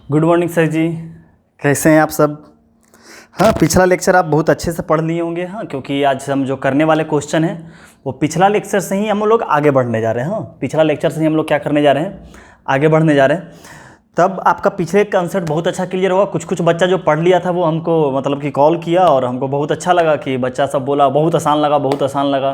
Good morning sir जी, कैसे हैं आप सब। हाँ, पिछला लेक्चर आप बहुत अच्छे से पढ़ लिए होंगे। हाँ, क्योंकि आज हम जो करने वाले क्वेश्चन हैं वो पिछला लेक्चर से ही हम लोग आगे बढ़ने जा रहे हैं। हाँ, पिछला लेक्चर से ही हम लोग क्या करने जा रहे हैं, आगे बढ़ने जा रहे हैं। तब आपका पिछले कंसेप्ट बहुत अच्छा क्लियर हुआ। कुछ बच्चा जो पढ़ लिया था वो हमको मतलब कि कॉल किया और हमको बहुत अच्छा लगा कि बच्चा सब बोला बहुत आसान लगा, बहुत आसान लगा।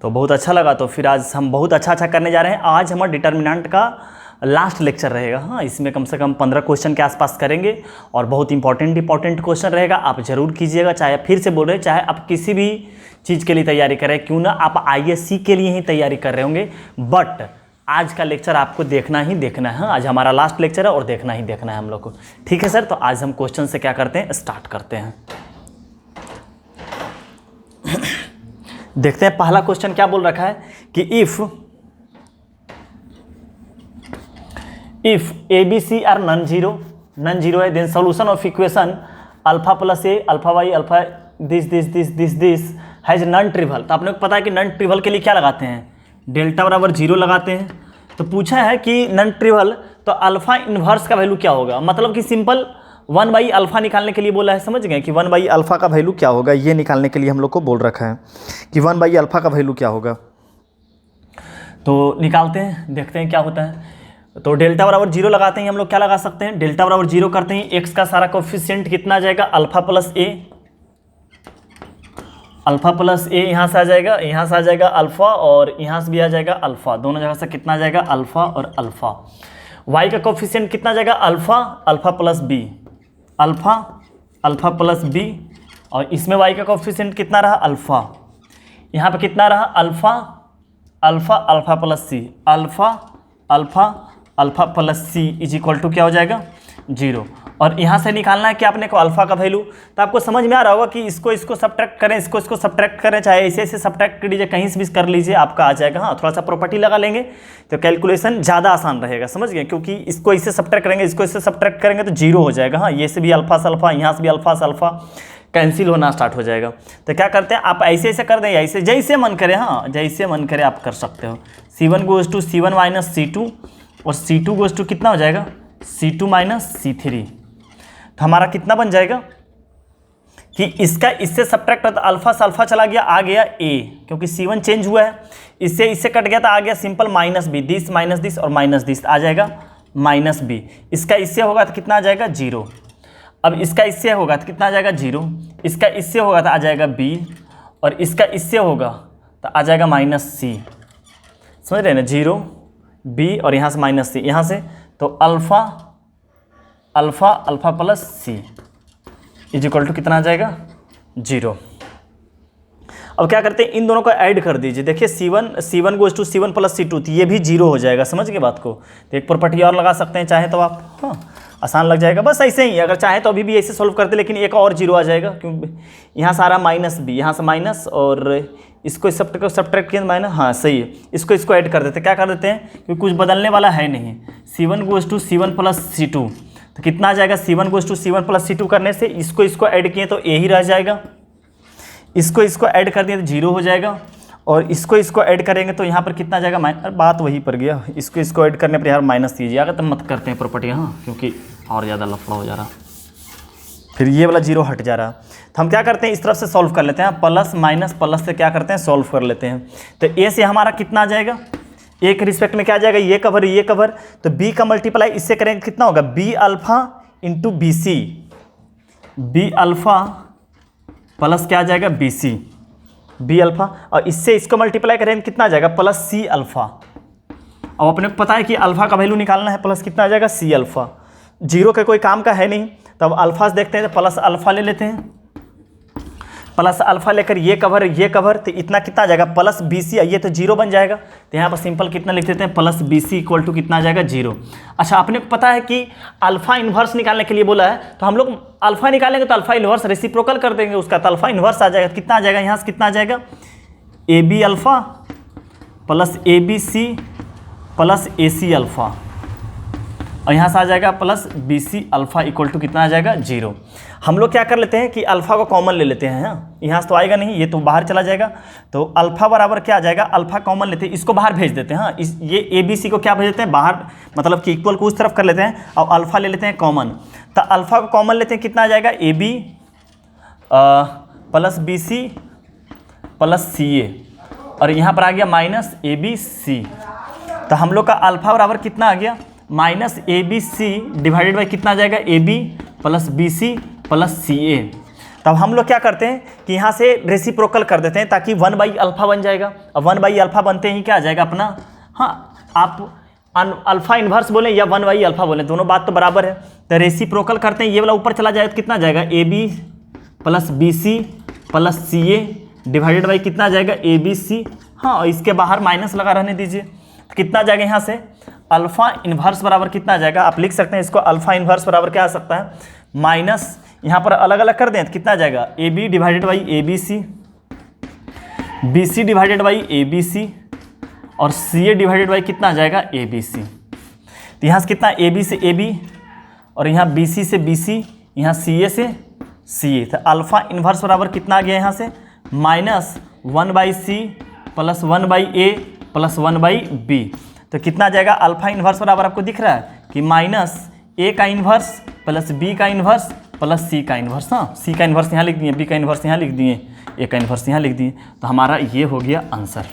तो बहुत अच्छा लगा। तो फिर आज हम बहुत अच्छा करने जा रहे हैं। आज हमारा डिटर्मिनेंट का लास्ट लेक्चर रहेगा। हाँ, इसमें कम से कम 15 क्वेश्चन के आसपास करेंगे और बहुत इंपॉर्टेंट क्वेश्चन रहेगा। आप ज़रूर कीजिएगा, चाहे फिर से बोल रहे हैं, चाहे आप किसी भी चीज़ के लिए तैयारी करें, क्यों ना आप ISC के लिए ही तैयारी कर रहे होंगे, बट आज का लेक्चर आपको देखना ही देखना है। हाँ, आज हमारा लास्ट लेक्चर है और देखना ही देखना है हम लोग को। ठीक है सर, तो आज हम क्वेश्चन से क्या करते हैं, स्टार्ट करते हैं। देखते हैं पहला क्वेश्चन क्या बोल रखा है कि if ABC are non zero है, then solution of equation alpha plus A alpha Y alpha this has non trivial. तो आपने पता है कि नॉन ट्रिवल के लिए क्या लगाते हैं, डेल्टा बराबर 0 लगाते हैं। तो पूछा है कि नॉन ट्रिवल तो अल्फा इन्वर्स का वैल्यू क्या होगा, मतलब कि सिंपल 1/अल्फा निकालने के लिए बोला है। समझ गए कि 1/अल्फा का वैल्यू क्या होगा, ये निकालने के लिए हम लोग को बोल रखा है कि 1/अल्फा का वैल्यू क्या होगा। तो निकालते हैं, देखते हैं क्या होता है। तो डेल्टा बराबर 0 लगाते हैं हम लोग, क्या लगा सकते हैं, डेल्टा बराबर 0 करते हैं, एक्स का सारा कोफिशिएंट कितना आ जाएगा, अल्फा प्लस ए यहाँ से आ जाएगा, यहाँ से आ जाएगा अल्फा और यहाँ से भी आ जाएगा अल्फा, दोनों जगह से कितना आ जाएगा, अल्फा और अल्फा। वाई का कोफिशिएंट कितना आ जाएगा, alpha plus B, alpha plus B, और इसमें वाई का कोफिशिएंट कितना रहा, अल्फा। यहाँ पे कितना रहा, alpha plus C, alpha plus C is equal to क्या हो जाएगा, 0। और यहाँ से निकालना है कि आपने को अल्फा का वैल्यू। तो आपको समझ में आ रहा होगा कि इसको सब्ट्रैक्ट करें, इसको सब्ट्रैक्ट करें, चाहे ऐसे सब्ट्रैक्ट कर लीजिए, कहीं से भी कर लीजिए, आपका आ जाएगा। हाँ, थोड़ा सा प्रॉपर्टी लगा लेंगे तो कैलकुलेशन ज़्यादा आसान रहेगा। समझ गए, क्योंकि इसको इससे सब्ट्रैक्ट करेंगे, इसको इससे सब्ट्रैक्ट करेंगे तो 0 हो जाएगा। हाँ, ये से भी अल्फा से अल्फा, यहाँ से भी अल्फा से अल्फा कैंसिल होना स्टार्ट हो जाएगा। तो क्या करते हैं, आप ऐसे कर दें, ऐसे जैसे मन करे। हाँ, जैसे मन करे आप कर सकते हो। C1 goes to C1 minus C2 और C2 गोज़ टू कितना हो जाएगा, C2 माइनस C3। तो हमारा कितना बन जाएगा कि इसका इससे सब्ट्रैक्ट होता, अल्फा से अल्फा चला गया, आ गया A, क्योंकि C1 चेंज हुआ है, इससे कट गया तो आ गया simple minus B, this minus this और माइनस दिस आ जाएगा माइनस बी। इसका इससे होगा तो कितना आ जाएगा, 0। अब इसका इससे होगा तो कितना आ जाएगा, 0। इसका इससे होगा तो आ जाएगा B, और इसका इससे होगा तो आ जाएगा माइनस C। समझ रहे हैं ना, 0 B और यहाँ से माइनस C, यहाँ से तो alpha plus C is equal to कितना आ जाएगा, 0। अब क्या करते हैं, इन दोनों को ऐड कर दीजिए। देखिए C1 goes to C1 plus C2, तो ये भी 0 हो जाएगा। समझ गए बात को। तो एक प्रॉपर्टी और लगा सकते हैं चाहे तो आप। हाँ, आसान लग जाएगा। बस ऐसे ही, अगर चाहे तो अभी भी ऐसे सॉल्व करते, लेकिन एक और 0 आ जाएगा, क्योंकि यहाँ सारा माइनस बी, यहाँ से माइनस और इसको सब्ट्रैक्ट किया माइनस। हाँ, सही है, इसको ऐड कर देते। क्या कर देते हैं, क्योंकि कुछ बदलने वाला है नहीं। C1 goes to C1 plus C2, तो कितना आ जाएगा, C1 goes to C1 plus C2 करने से इसको ऐड किए तो ए ही रह जाएगा, इसको ऐड कर दिए तो 0 हो जाएगा, और इसको ऐड करेंगे तो यहाँ पर कितना आ जाएगा, बात वही पर गया। इसको ऐड करने पर यार माइनस कीजिए, अगर तो मत करते हैं प्रॉपर्टी। हाँ, क्योंकि और ज़्यादा लफड़ा हो जा रहा, फिर ये वाला 0 हट जा रहा। तो हम क्या करते हैं, इस तरफ से सॉल्व कर लेते हैं, प्लस माइनस प्लस से क्या करते हैं, सॉल्व कर लेते हैं। तो ए से हमारा कितना आ जाएगा, ए के रिस्पेक्ट में क्या आ जाएगा, ये कवर, तो बी का मल्टीप्लाई इससे करेंगे कितना होगा, B alpha into B C, B alpha plus क्या आ जाएगा, बी सी, बी अल्फा, और इससे इसको मल्टीप्लाई करेंगे कितना आ जाएगा, प्लस सी अल्फा। अब अपने को पता है कि अल्फा का वैल्यू निकालना है, प्लस कितना आ जाएगा, सी अल्फा। 0 के कोई काम का है नहीं, तब अल्फा से देखते हैं, तो प्लस अल्फा ले लेते हैं, प्लस अल्फा लेकर ये कवर, तो इतना कितना आ जाएगा, प्लस बी सी, ये तो 0 बन जाएगा। तो यहाँ पर सिंपल कितना लिख देते हैं, plus B C equal to कितना आ जाएगा, 0। अच्छा, आपने को पता है कि अल्फा इन्वर्स निकालने के लिए बोला है, तो हम लोग अल्फा निकालेंगे तो अल्फा इन्वर्स रेसिप्रोकल कर देंगे उसका, तो अल्फा इन्वर्स आ जाएगा। कितना आ जाएगा, यहाँ से कितना आ जाएगा, A B alpha plus A B C plus A C alpha. और यहाँ से आ जाएगा plus B C alpha equal to कितना आ जाएगा 0। हम लोग क्या कर लेते हैं कि अल्फ़ा को कॉमन ले लेते हैं। हाँ, यहाँ से तो आएगा नहीं, ये तो बाहर चला जाएगा, तो अल्फ़ा बराबर क्या आ जाएगा, अल्फ़ा कॉमन लेते हैं, इसको बाहर भेज देते हैं। हाँ, इस ये ए बी सी को क्या भेज देते हैं बाहर, मतलब कि इक्वल को उस तरफ कर लेते हैं और अल्फ़ा ले लेते हैं कॉमन। तो अल्फ़ा को कॉमन लेते हैं, कितना आ जाएगा A B plus B C plus C A, और यहाँ पर आ गया माइनस ए बी सी। तो हम लोग का अल्फ़ा बराबर कितना आ गया, minus A B C divided by कितना आ जाएगा, A B plus B C plus C A. तब हम लोग क्या करते हैं कि यहाँ से रेसिप्रोकल कर देते हैं ताकि 1/अल्फ़ा बन जाएगा। अब 1/अल्फ़ा बनते ही क्या आ जाएगा अपना, हाँ आप अल्फ़ा इन्वर्स बोलें या 1/अल्फ़ा बोलें, दोनों बात तो बराबर है। तो रेसिप्रोकल करते हैं, ये वाला ऊपर चला जाए तो कितना आ जाएगा, A B plus B C plus C A divided by कितना आ जाएगा, ए बी सी। हाँ, और इसके बाहर माइनस लगा रहने दीजिए, तो कितना आ जाएगा यहाँ से, अल्फ़ा इन्वर्स बराबर कितना आ जाएगा, आप लिख सकते हैं इसको, अल्फ़ा इन्वर्स बराबर क्या आ सकता है, माइनस यहाँ पर अलग अलग कर दें तो कितना आ जाएगा, A B divided by A B C, B C divided by A B C, और सी ए डिवाइडेड बाई कितना आ जाएगा, ए बी सी। तो यहाँ से कितना, ए बी से ए बी, और यहाँ बी सी से बी सी, यहाँ सी ए से सी ए। तो अल्फ़ा इन्वर्स बराबर कितना आ गया यहाँ से, minus 1/c plus 1/a plus 1/b। तो कितना आ जाएगा, अल्फ़ा इन्वर्स बराबर आपको दिख रहा है कि माइनस ए का इन्वर्स प्लस बी का इन्वर्स प्लस सी का इन्वर्स। हाँ, सी का इन्वर्स यहाँ लिख दिए, बी का इन्वर्स यहाँ लिख दिए, ए का इन्वर्स यहाँ लिख दिए। तो हमारा ये हो गया आंसर,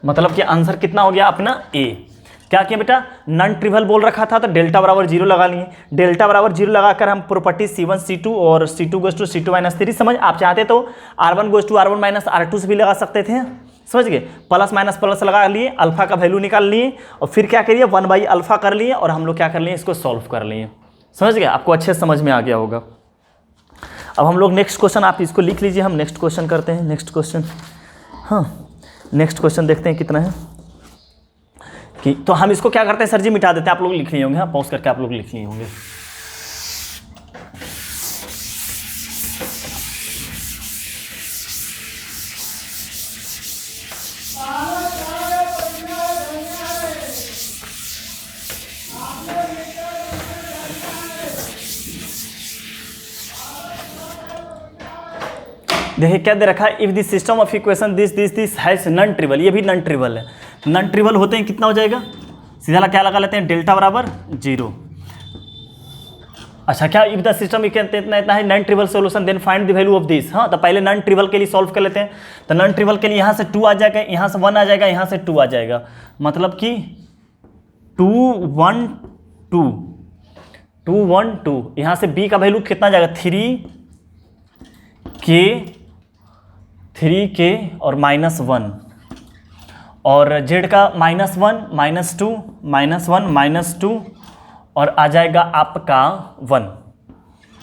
मतलब कि आंसर कितना हो गया अपना ए। क्या किया बेटा, नॉन ट्रिवल बोल रखा था तो डेल्टा बराबर 0 लगा लिए। डेल्टा बराबर 0 लगाकर हम प्रॉपर्टी C1 C2 और C2 goes to C2 minus 3 समझ, आप चाहते तो R1 goes to R1 minus R2 से भी लगा सकते थे, समझ गए। प्लस माइनस प्लस लगा लिए, अल्फ़ा का वैल्यू निकाल लिए और फिर क्या करिए 1/अल्फ़ा कर लिए और हम लोग क्या कर लिए, इसको सॉल्व कर लिए। समझ गए, आपको अच्छे समझ में आ गया होगा। अब हम लोग नेक्स्ट क्वेश्चन, आप इसको लिख लीजिए, हम नेक्स्ट क्वेश्चन करते हैं। नेक्स्ट क्वेश्चन, हाँ नेक्स्ट क्वेश्चन देखते हैं कितना है कि, तो हम इसको क्या करते हैं सर जी, मिटा देते हैं, आप लोग लिख लिए होंगे। हाँ, पॉज करके आप लोग लिख लिए होंगे। देखिए क्या दे रखा है, if this system of equation this has non trivial, ये भी नॉन ट्रिवल है। नॉन ट्रिवल होते हैं कितना हो जाएगा, सीधा क्या लगा लेते हैं, डेल्टा बराबर 0। अच्छा, क्या इफ द सिस्टम इतना है non trivial solution then find the value of this. हाँ, तो पहले नॉन ट्रिवल के लिए सॉल्व कर लेते हैं। तो नॉन ट्रिवल के लिए यहाँ से 2 आ जाएगा, यहाँ से 1 आ जाएगा, यहाँ से 2 आ जाएगा, मतलब कि 2 1 2 2 1 2। यहाँ से b का वैल्यू कितना आ जाएगा, 3k और -1, और z का -1 -2 -1 -2, और आ जाएगा आपका 1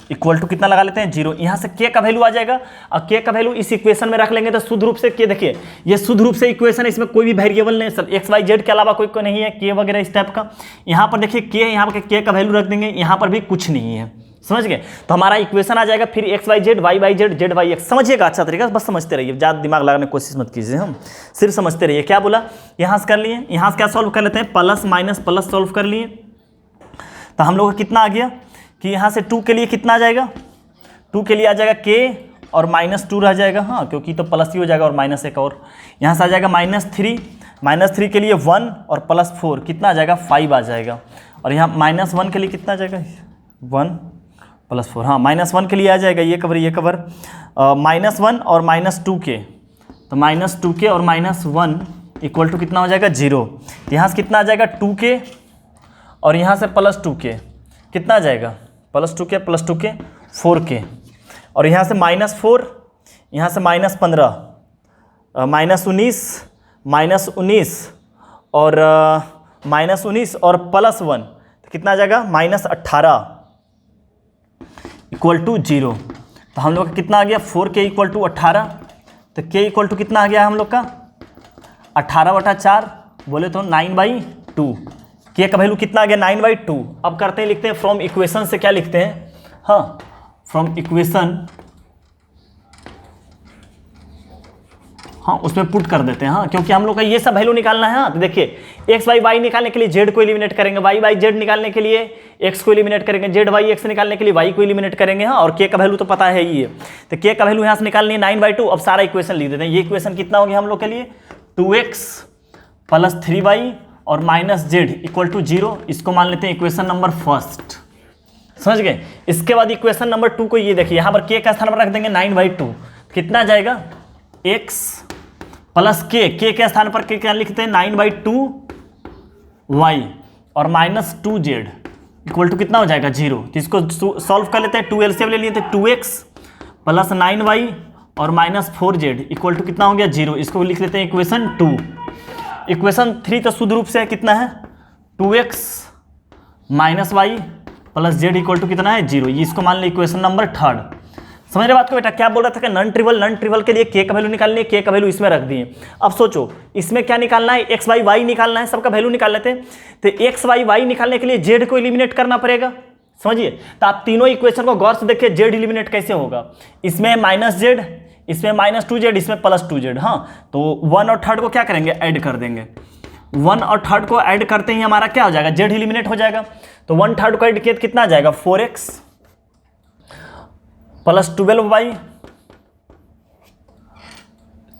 इक्वल टू कितना लगा लेते हैं, 0। यहाँ से k का वैल्यू आ जाएगा, और k का वैल्यू इस इक्वेशन में रख लेंगे तो शुद्ध रूप से k, देखिए ये शुद्ध रूप से इक्वेशन है, इसमें कोई भी वेरिएबल नहीं सर, x y z के अलावा कोई नहीं है, k वगैरह इस टाइप का। यहाँ पर देखिए k, यहाँ पर k का वैल्यू रख देंगे, यहाँ पर भी कुछ नहीं है, समझ गए। तो हमारा इक्वेशन आ जाएगा फिर x y z y y z z y x। समझिएगा अच्छा तरीका, बस समझते रहिए, ज़्यादा दिमाग लगाने की कोशिश मत कीजिए, हम सिर्फ समझते रहिए। क्या बोला, यहाँ से कर लिए, यहाँ से क्या सॉल्व कर लेते हैं, प्लस माइनस प्लस सॉल्व कर लिए। तो हम लोग का कितना आ गया कि यहाँ से 2 के लिए कितना आ जाएगा, 2 के लिए आ जाएगा k और -2 रह जाएगा। हाँ, क्योंकि तो प्लस ही हो जाएगा और माइनस एक और, यहाँ से आ जाएगा -3 के लिए 1 और +4 कितना आ जाएगा, 5 आ जाएगा। और यहाँ -1 के लिए कितना आ जाएगा, 1 +4। हाँ, -1 के लिए आ जाएगा, ये कवर -1 और -2k, तो -2k और -1 इक्वल टू कितना हो जाएगा, 0। यहाँ से कितना आ जाएगा, 2k और यहाँ से +2k कितना आ जाएगा, +2k 4k, और यहाँ से -4, यहाँ से -15 -19 और -19 और +1 तो कितना आ जाएगा, -18 इक्वल टू 0। तो हम लोग का कितना आ गया, 4k इक्वल टू 18। तो k इक्वल टू कितना आ गया हम लोग का, 18/4 बोले तो 9/2। k का वैल्यू कितना आ गया, 9/2। अब करते हैं, लिखते हैं फ्रॉम इक्वेशन से, क्या लिखते हैं, हाँ फ्रॉम इक्वेशन, हाँ उसमें पुट कर देते हैं, हाँ क्योंकि हम लोग का ये सब वैल्यू निकालना है। हाँ तो देखिए एक्स बाई वाई निकालने के लिए जेड को एलिमिनेट करेंगे, वाई बाई जेड निकालने के लिए एक्स को एलिमिनेट करेंगे, जेड बाई एक्स निकालने के लिए वाई को एलिमिनेट करेंगे। हाँ और के का वैल्यू तो पता है ही है, तो के का वैल्यू यहाँ से निकालनी है 9/2। अब सारा इक्वेशन लिख देते हैं। ये इक्वेशन कितना हो गया हम लोग के लिए 2x प्लस 3y और माइनस जेड इक्वल टू 0। इसको मान लेते हैं इक्वेशन नंबर फर्स्ट, समझ गए। इसके बाद इक्वेशन नंबर 2 को ये देखिए, यहाँ पर के का स्थान पर रख देंगे 9/2, कितना जाएगा x प्लस के स्थान पर क्या लिखते हैं 9/2y और माइनस 2z इक्वल टू कितना हो जाएगा 0। तो इसको सॉल्व कर लेते हैं, 2 एलसीएम ले लिए थे, 2x प्लस 9y और माइनस 4z इक्वल टू कितना हो गया 0। इसको लिख लेते हैं इक्वेशन 2। इक्वेशन 3 तो शुद्ध रूप से कितना है 2x minus Y plus Z equal to कितना है 0। ये इसको मान ली इक्वेशन नंबर 3। समझ रहे बात को बेटा, क्या बोल रहा था कि नॉन ट्रिवल के लिए के का वैल्यू निकालनी है, के का वैल्यू इसमें रख दिए। अब सोचो इसमें क्या निकालना है, एक्स वाई वाई निकालना है, सबका वैल्यू निकाल लेते हैं। तो एक्स वाई वाई निकालने के लिए जेड को एलिमिनेट करना पड़ेगा, समझिए। तो आप तीनों इक्वेशन को गौर से देखिए, जेड एलिमिनेट कैसे होगा, इसमें माइनस जेड, इसमें माइनस 2z, इसमें प्लस 2z। हाँ तो 1 और 3 को क्या करेंगे ऐड कर देंगे, 1 और 3 को ऐड करते ही हमारा क्या हो जाएगा जेड एलिमिनेट हो जाएगा। तो 1/3 को ऐड किया तो कितना आ जाएगा 4x प्लस 12y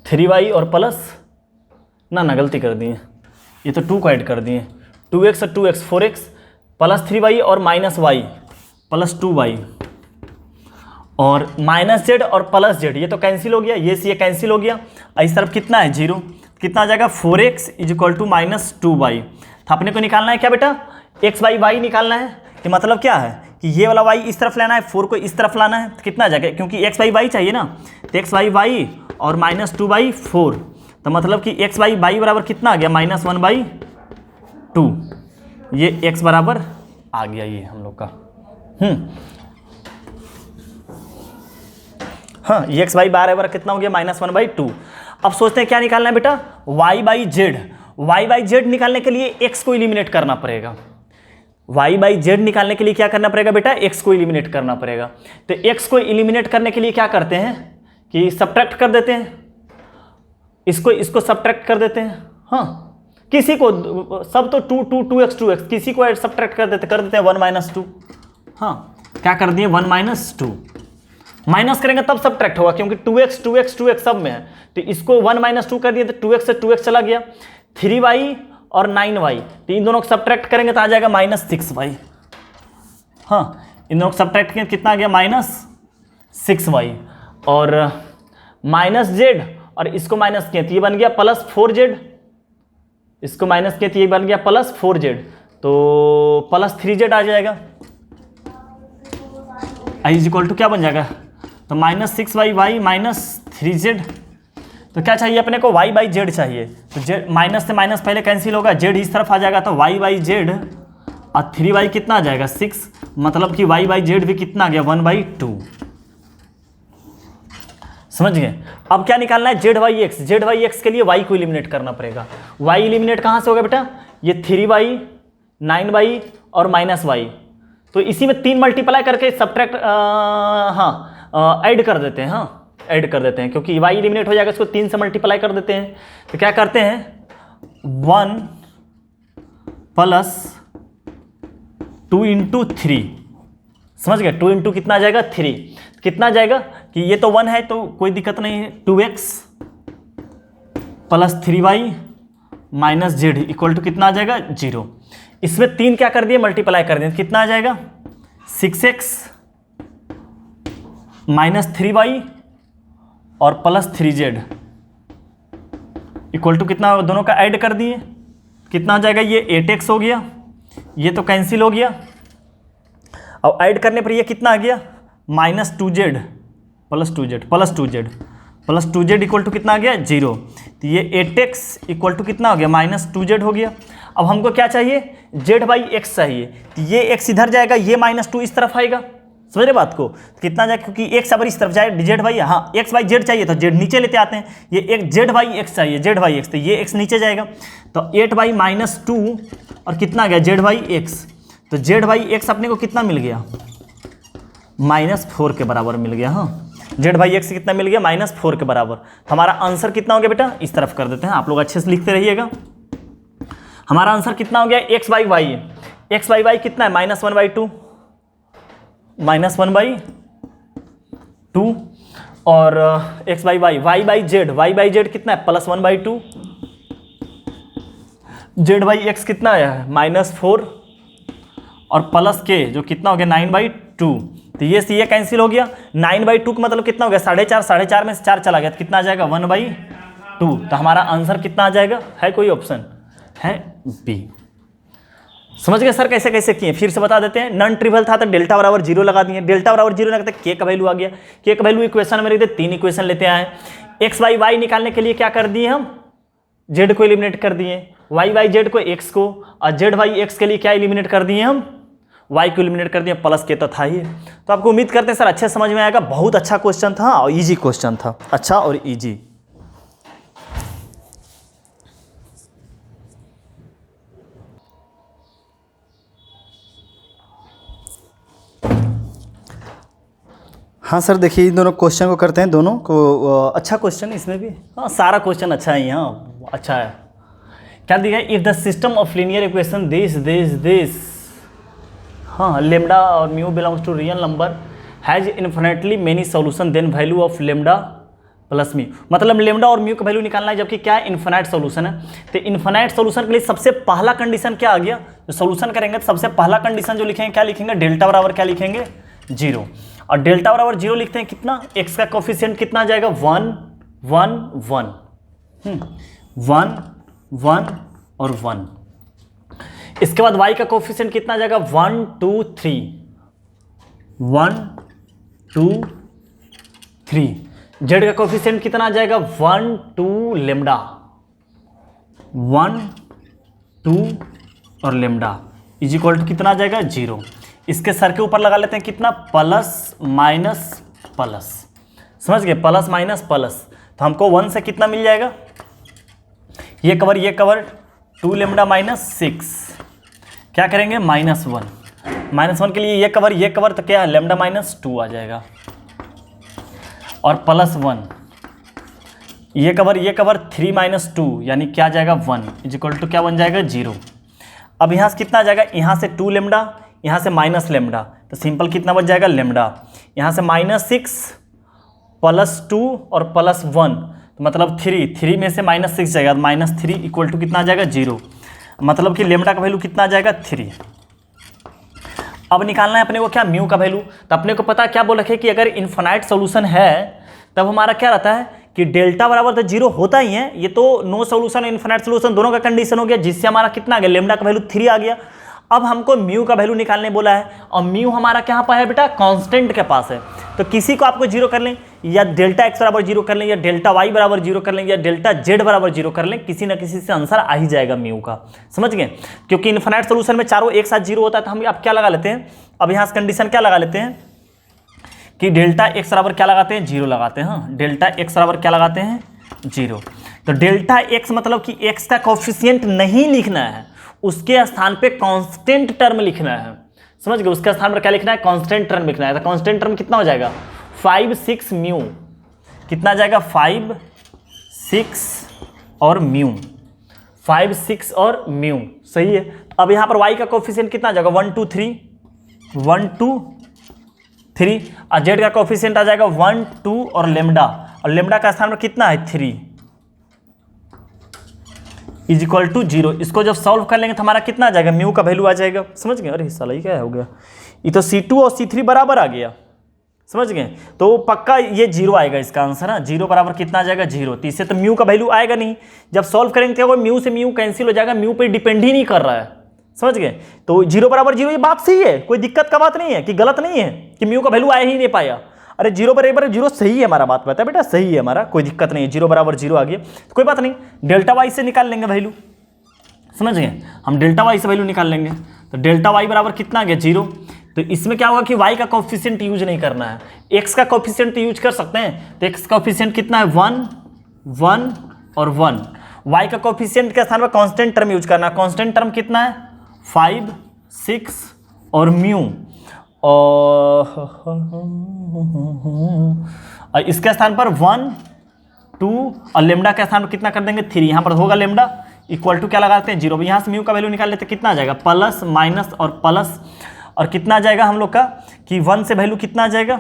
3y और प्लस ना गलती कर दिए, ये तो 2 को ऐड कर दिए, 2x और 2x 4x प्लस 3y और माइनस y प्लस 2y और माइनस जेड और प्लस जेड, ये तो कैंसिल हो गया, ये कैंसिल हो गया। इस तरफ कितना है 0, कितना आ जाएगा 4x is equal to minus 2y। तो अपने को निकालना है क्या बेटा x बाई वाई निकालना है। कि मतलब क्या है कि ये वाला y इस तरफ लाना है, 4 को इस तरफ लाना है, तो कितना आ जाएगा, क्योंकि x बाई वाई चाहिए ना, तो x बाई वाई और माइनस 2/4, तो मतलब कि x बाई वाई बराबर कितना आ गया -1/2। ये x बराबर आ गया ये हम लोग का। हाँ ये x बाई बराबर कितना हो गया -1/2। अब सोचते हैं क्या निकालना है बेटा y बाई जेड निकालने के लिए x को एलिमिनेट करना पड़ेगा। y बाई जेड निकालने के लिए क्या करना पड़ेगा बेटा x को एलिमिनेट करना पड़ेगा। तो x को एलिमिनेट करने के लिए क्या करते हैं कि सब्ट्रैक्ट कर देते हैं, इसको सब्ट्रैक्ट कर देते हैं। हाँ किसी को सब तो 2x किसी को सब्ट्रैक्ट कर देते हैं 1 - 2। हाँ क्या कर दिए 1 - 2 माइनस करेंगे तब सब्ट्रैक्ट होगा, क्योंकि 2x सब में है। तो इसको 1 - 2 कर दिए तो 2x से 2x चला गया, 3y और 9y, तो इन दोनों को सब्ट्रैक्ट करेंगे तो आ जाएगा -6y। हाँ इन दोनों को सब्ट्रैक्ट करेंगे कितना आ गया -6y और माइनस जेड और इसको माइनस किया तो ये बन गया +4z, इसको माइनस किया तो ये बन गया +4z, तो +3z आ जाएगा। इज इक्वल टू क्या बन जाएगा तो -6y -3z। तो क्या चाहिए अपने को y बाई जेड चाहिए, तो जेड माइनस से माइनस पहले कैंसिल होगा, जेड इस तरफ आ जाएगा तो y बाई जेड और 3y कितना आ जाएगा 6, मतलब कि y बाई जेड भी कितना आ गया 1/2। समझ गए। अब क्या निकालना है जेड वाई एक्स के लिए y को एलिमिनेट करना पड़ेगा। y एलिमिनेट कहाँ से होगा बेटा, ये 3y 9y और -y, तो इसी में 3 मल्टीप्लाई करके सब्ट्रैक्ट ऐड कर देते हैं। हाँ ऐड कर देते हैं, क्योंकि y एलिमिनेट हो जाएगा, इसको 3 से मल्टीप्लाई कर देते हैं। तो क्या करते हैं 1 + 2 × 3, समझ गए। 2 × कितना आ जाएगा 3, कितना आ जाएगा कि ये तो 1 है तो कोई दिक्कत नहीं है, 2x + 3y - z equal to कितना आ जाएगा 0। इसमें 3 क्या कर दिए मल्टीप्लाई कर दिए, कितना आ जाएगा 6x - 3y और +3z इक्वल टू कितना, दोनों का ऐड कर दिए, कितना आ जाएगा ये 8x हो गया, ये तो कैंसिल हो गया। अब ऐड करने पर ये कितना आ गया -2z + 2z इक्वल टू कितना आ गया 0। तो ये 8x इक्वल टू कितना हो गया -2z हो गया। अब हमको क्या चाहिए z बाई x चाहिए, तो ये x इधर जाएगा, ये -2 इस तरफ आएगा, समझ रहे बात को। कितना जाए, क्योंकि x अगर इस तरफ जाए z बाई, हाँ x बाई z चाहिए तो z नीचे लेते आते हैं, ये एक z बाई x चाहिए, z बाई x, तो ये x नीचे जाएगा, तो 8y -2 और कितना आ गया z बाई x, तो z बाई x अपने को कितना मिल गया -4 के बराबर मिल गया। हाँ जेड बाई एक्स कितना मिल गया -4 के बराबर। तो हमारा आंसर कितना हो गया बेटा, इस तरफ कर देते हैं, आप लोग अच्छे से लिखते रहिएगा। हमारा आंसर कितना हो गया, X by Y, X by Y कितना है -1/2, -1/2 और X by Y, Y by Z कितना है +1/2, जेड बाई एक्स कितना है -4 और प्लस के जो कितना हो गया 9/2। तो ये सी ए कैंसिल हो गया, 9/2 का मतलब कितना हो गया 4.5, 4.5 में से 4 चला गया तो कितना आ जाएगा 1/2। तो हमारा आंसर कितना आ जाएगा, है कोई ऑप्शन, है बी। समझ गए सर कैसे कैसे किए, फिर से बता देते हैं। नॉन ट्रिवियल था तो डेल्टा बराबर 0 लगा दिए, डेल्टा बराबर 0 लगाते के का वैल्यू आ गया, के का वैल्यू इक्वेशन में रहते 3 इक्वेशन लेते आए। एक्स बाई वाई निकालने के लिए क्या कर दिए हम, जेड को एलिमिनेट कर दिए, वाई बाई जेड को एक्स को, और जेड बाई एक्स के लिए क्या एलिमिनेट कर दिए हम, वाई को एलिमिनेट कर दिए, प्लस के तो था ही। तो आपको उम्मीद करते हैं सर अच्छे समझ में आएगा, बहुत अच्छा क्वेश्चन था और इजी क्वेश्चन था, अच्छा और इजी। हाँ सर देखिए इन दोनों क्वेश्चन को करते हैं, दोनों को अच्छा क्वेश्चन इसमें भी, हाँ सारा क्वेश्चन अच्छा है, हाँ अच्छा है। क्या दिया है, if the system of linear equation this हाँ लेमडा और mu belongs to real number has infinitely many solution then value of lambda plus mu, मतलब लेमडा और म्यू का वैल्यू निकालना है जबकि क्या है इन्फिनाइट सॉल्यूशन है। तो इन्फिनाइट सॉल्यूशन के लिए सबसे पहला कंडीशन क्या आ गया, जो सॉल्यूशन करेंगे तो सबसे पहला कंडीशन जो लिखेंगे क्या लिखेंगे, डेल्टा बराबर क्या लिखेंगे 0, और डेल्टा बराबर 0 लिखते हैं कितना, एक्स का कोफिशिएंट कितना आ जाएगा 1 1 1 1 1 और 1। इसके बाद y का कोफिशिएंट कितना आ जाएगा 1 2 3 1 2 3। z का कोफिशिएंट कितना आ जाएगा 1 2 लेमडा 1 2 और लेमडा इज इक्वल टू कितना आ जाएगा 0। इसके सर के ऊपर लगा लेते हैं कितना, प्लस माइनस प्लस, समझ गए, प्लस माइनस प्लस। तो हमको 1 से कितना मिल जाएगा, ये कवर 2 लेमडा -6, क्या करेंगे -1 के लिए ये कवर तो क्या है लेमडा -2 आ जाएगा, और +1 ये कवर 3 - 2 यानी क्या आ जाएगा 1 इज इक्वल टू क्या बन जाएगा 0। अब यहाँ से कितना आ जाएगा, यहाँ से 2 लेमडा, यहाँ से माइनस लेमडा, तो सिंपल कितना बच जाएगा लेमडा, यहाँ से -6 +2 और +1 तो मतलब 3 में से -6 जाएगा, -3 इक्वल टू कितना आ जाएगा 0, मतलब कि लेमडा का वैल्यू कितना आ जाएगा 3। अब निकालना है अपने को क्या, म्यू का वैल्यू। तो अपने को पता क्या बोल रखे कि अगर इन्फिनाइट सॉल्यूशन है तब हमारा क्या रहता है कि डेल्टा बराबर तो 0 होता ही है, ये तो नो सॉल्यूशन इन्फिनाइट सॉल्यूशन दोनों का कंडीशन हो गया, जिससे हमारा कितना आ गया लेमडा का वैल्यू 3 आ गया। अब हमको म्यू का वैल्यू निकालने बोला है, और म्यू हमारा कहाँ पर है बेटा, कांस्टेंट के पास है। तो किसी को आपको 0 कर लें, या डेल्टा एक्स बराबर 0 कर लें, या डेल्टा वाई बराबर 0 कर लें, या डेल्टा जेड बराबर 0 कर लें, किसी ना किसी से आंसर आ ही जाएगा म्यू का, समझ गए। क्योंकि इन्फिनाइट सॉल्यूशन में चारों एक साथ 0 होता है, तो हम अब क्या लगा लेते हैं, अब यहाँ से कंडीशन क्या लगा लेते हैं कि डेल्टा एक्स बराबर क्या लगाते हैं 0 लगाते हैं, हाँ डेल्टा एक्स बराबर क्या लगाते हैं 0। तो डेल्टा एक्स मतलब कि एक्स का कोफिशिएंट नहीं लिखना है, उसके स्थान पे कांस्टेंट टर्म लिखना है, समझ गए, उसके स्थान पर क्या लिखना है कांस्टेंट टर्म लिखना है। तो कांस्टेंट टर्म कितना हो जाएगा 5 6 म्यू, कितना जाएगा 5 6 और म्यू, 5 6 और म्यू, सही है। अब यहाँ पर y का कोफिशिएंट कितना आ जाएगा 1 2 3 1 2 3, और z का कोफिशिएंट आ जाएगा 1 2 और लेमडा का स्थान पर कितना है 3 इज इक्वल टू 0। इसको जब सॉल्व कर लेंगे तो हमारा कितना आ जाएगा, म्यू का वैल्यू आ जाएगा, समझ गए। अरे साला ये क्या हो गया, ये तो C2 और C3 बराबर आ गया, समझ गए। तो पक्का ये 0 आएगा इसका आंसर है, 0 बराबर कितना आ जाएगा 0। तो इससे तो म्यू का वैल्यू आएगा नहीं, जब सॉल्व करेंगे तो म्यू से म्यू कैंसिल हो जाएगा, म्यू पे डिपेंड ही नहीं कर रहा है, समझ गए। तो 0 बराबर 0 ये बात सही है, कोई दिक्कत का बात नहीं है कि गलत नहीं है कि म्यू का वैल्यू आ ही नहीं पाया। अरे 0 बराबर 0 सही है, हमारा बात पता है बेटा, सही है हमारा, कोई दिक्कत नहीं है। 0 बराबर 0 आ गया तो कोई बात नहीं, डेल्टा वाई से निकाल लेंगे वैल्यू, समझ गए। हम डेल्टा वाई से वैल्यू निकाल लेंगे, तो डेल्टा वाई बराबर कितना आ गया 0। तो इसमें क्या होगा कि y का कोफिशिएंट यूज नहीं करना है, x का कोफिशिएंट यूज कर सकते हैं। तो x का कोफिशिएंट कितना है 1 1 और 1, y का कोफिशिएंट के स्थान पर कांस्टेंट टर्म यूज करना है। कांस्टेंट टर्म कितना है 5 6 और म्यू, और इसके स्थान पर 1 2 और लेमडा के स्थान पर कितना कर देंगे 3, यहाँ पर होगा लेमडा इक्वल टू क्या लगाते हैं 0। यहाँ से म्यू का वैल्यू निकाल लेते हैं, कितना आ जाएगा प्लस माइनस और प्लस, और कितना आ जाएगा हम लोग का कि 1 से वैल्यू कितना आ जाएगा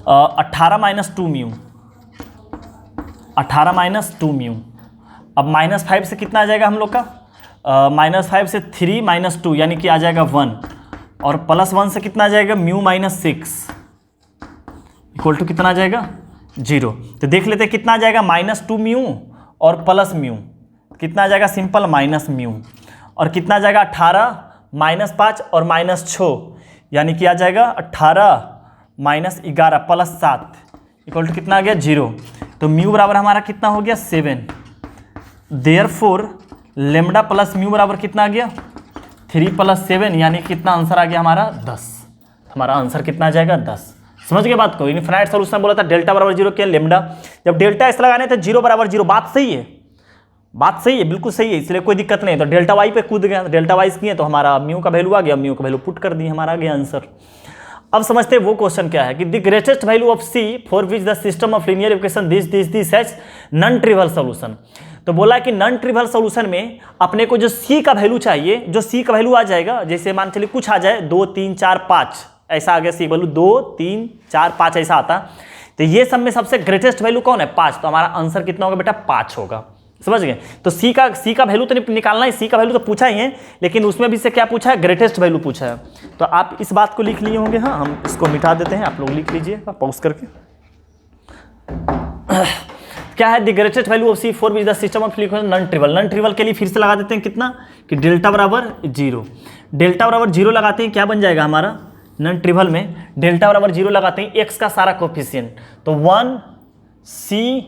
18 माइनस 2 म्यू, 18 माइनस 2 म्यू। अब -5 से कितना आ जाएगा हम लोग का -5 से 3 माइनस 2 यानी कि आ जाएगा 1, और +1 से कितना आ जाएगा म्यू -6 इक्वल टू कितना आ जाएगा 0। तो देख लेते हैं कितना आ जाएगा -2 म्यू और प्लस म्यू, कितना आ जाएगा सिंपल माइनस म्यू, और कितना आ जाएगा 18 -5 और -6 यानी कि आ जाएगा 18 -11 + 7 इक्वल टू कितना आ गया 0। तो म्यू बराबर हमारा कितना हो गया 7। देयरफॉर लेमडा प्लस म्यू बराबर कितना आ गया 3 + 7 यानी कितना आंसर आ गया हमारा 10। हमारा आंसर कितना आ जाएगा 10। समझ गए बात को। इनफिनाइट सॉल्यूशन बोला था डेल्टा बराबर 0 किया लेमडा, जब डेल्टा ऐसा लगाने थे 0 बराबर 0, बात सही है, बात सही है, बिल्कुल सही है, इसलिए कोई दिक्कत नहीं। तो डेल्टा वाई पे कूद गया, डेल्टा वाइज किए तो हमारा म्यू का वैल्यू आ गया, म्यू का वैल्यू पुट कर दी, हमारा आ गया आंसर। अब समझते हैं वो क्वेश्चन क्या है कि the greatest value of C for which the system of linear equation this has non trivial solution. तो बोला कि नॉन ट्रिवियल सॉल्यूशन में अपने को जो सी का वैल्यू चाहिए, जो सी का वैल्यू आ जाएगा, जैसे मान चलिए कुछ आ जाए 2 3 4 5 ऐसा आ गया सी वैल्यू 2 3 4 5 ऐसा आता, तो ये सब में सबसे ग्रेटेस्ट वैल्यू कौन है 5, तो हमारा आंसर कितना होगा बेटा 5 होगा। समझ गए। तो सी का वैल्यू तो निकालना है, सी का वैल्यू तो पूछा ही है, लेकिन उसमें भी से क्या पूछा है ग्रेटेस्ट वैल्यू पूछा है। तो आप इस बात को लिख लिए होंगे। हाँ, हम इसको मिटा देते हैं, आप लोग लिख लीजिए पॉज करके। क्या है the greatest value of C for which the system of equation non trivial. Non trivial के लिए फिर से लगा देते हैं कितना कि डेल्टा बराबर 0, डेल्टा बराबर 0 लगाते हैं, क्या बन जाएगा हमारा नॉन ट्रिवियल में डेल्टा बराबर 0 लगाते हैं एक्स का सारा कोफिशिएंट, तो 1 सी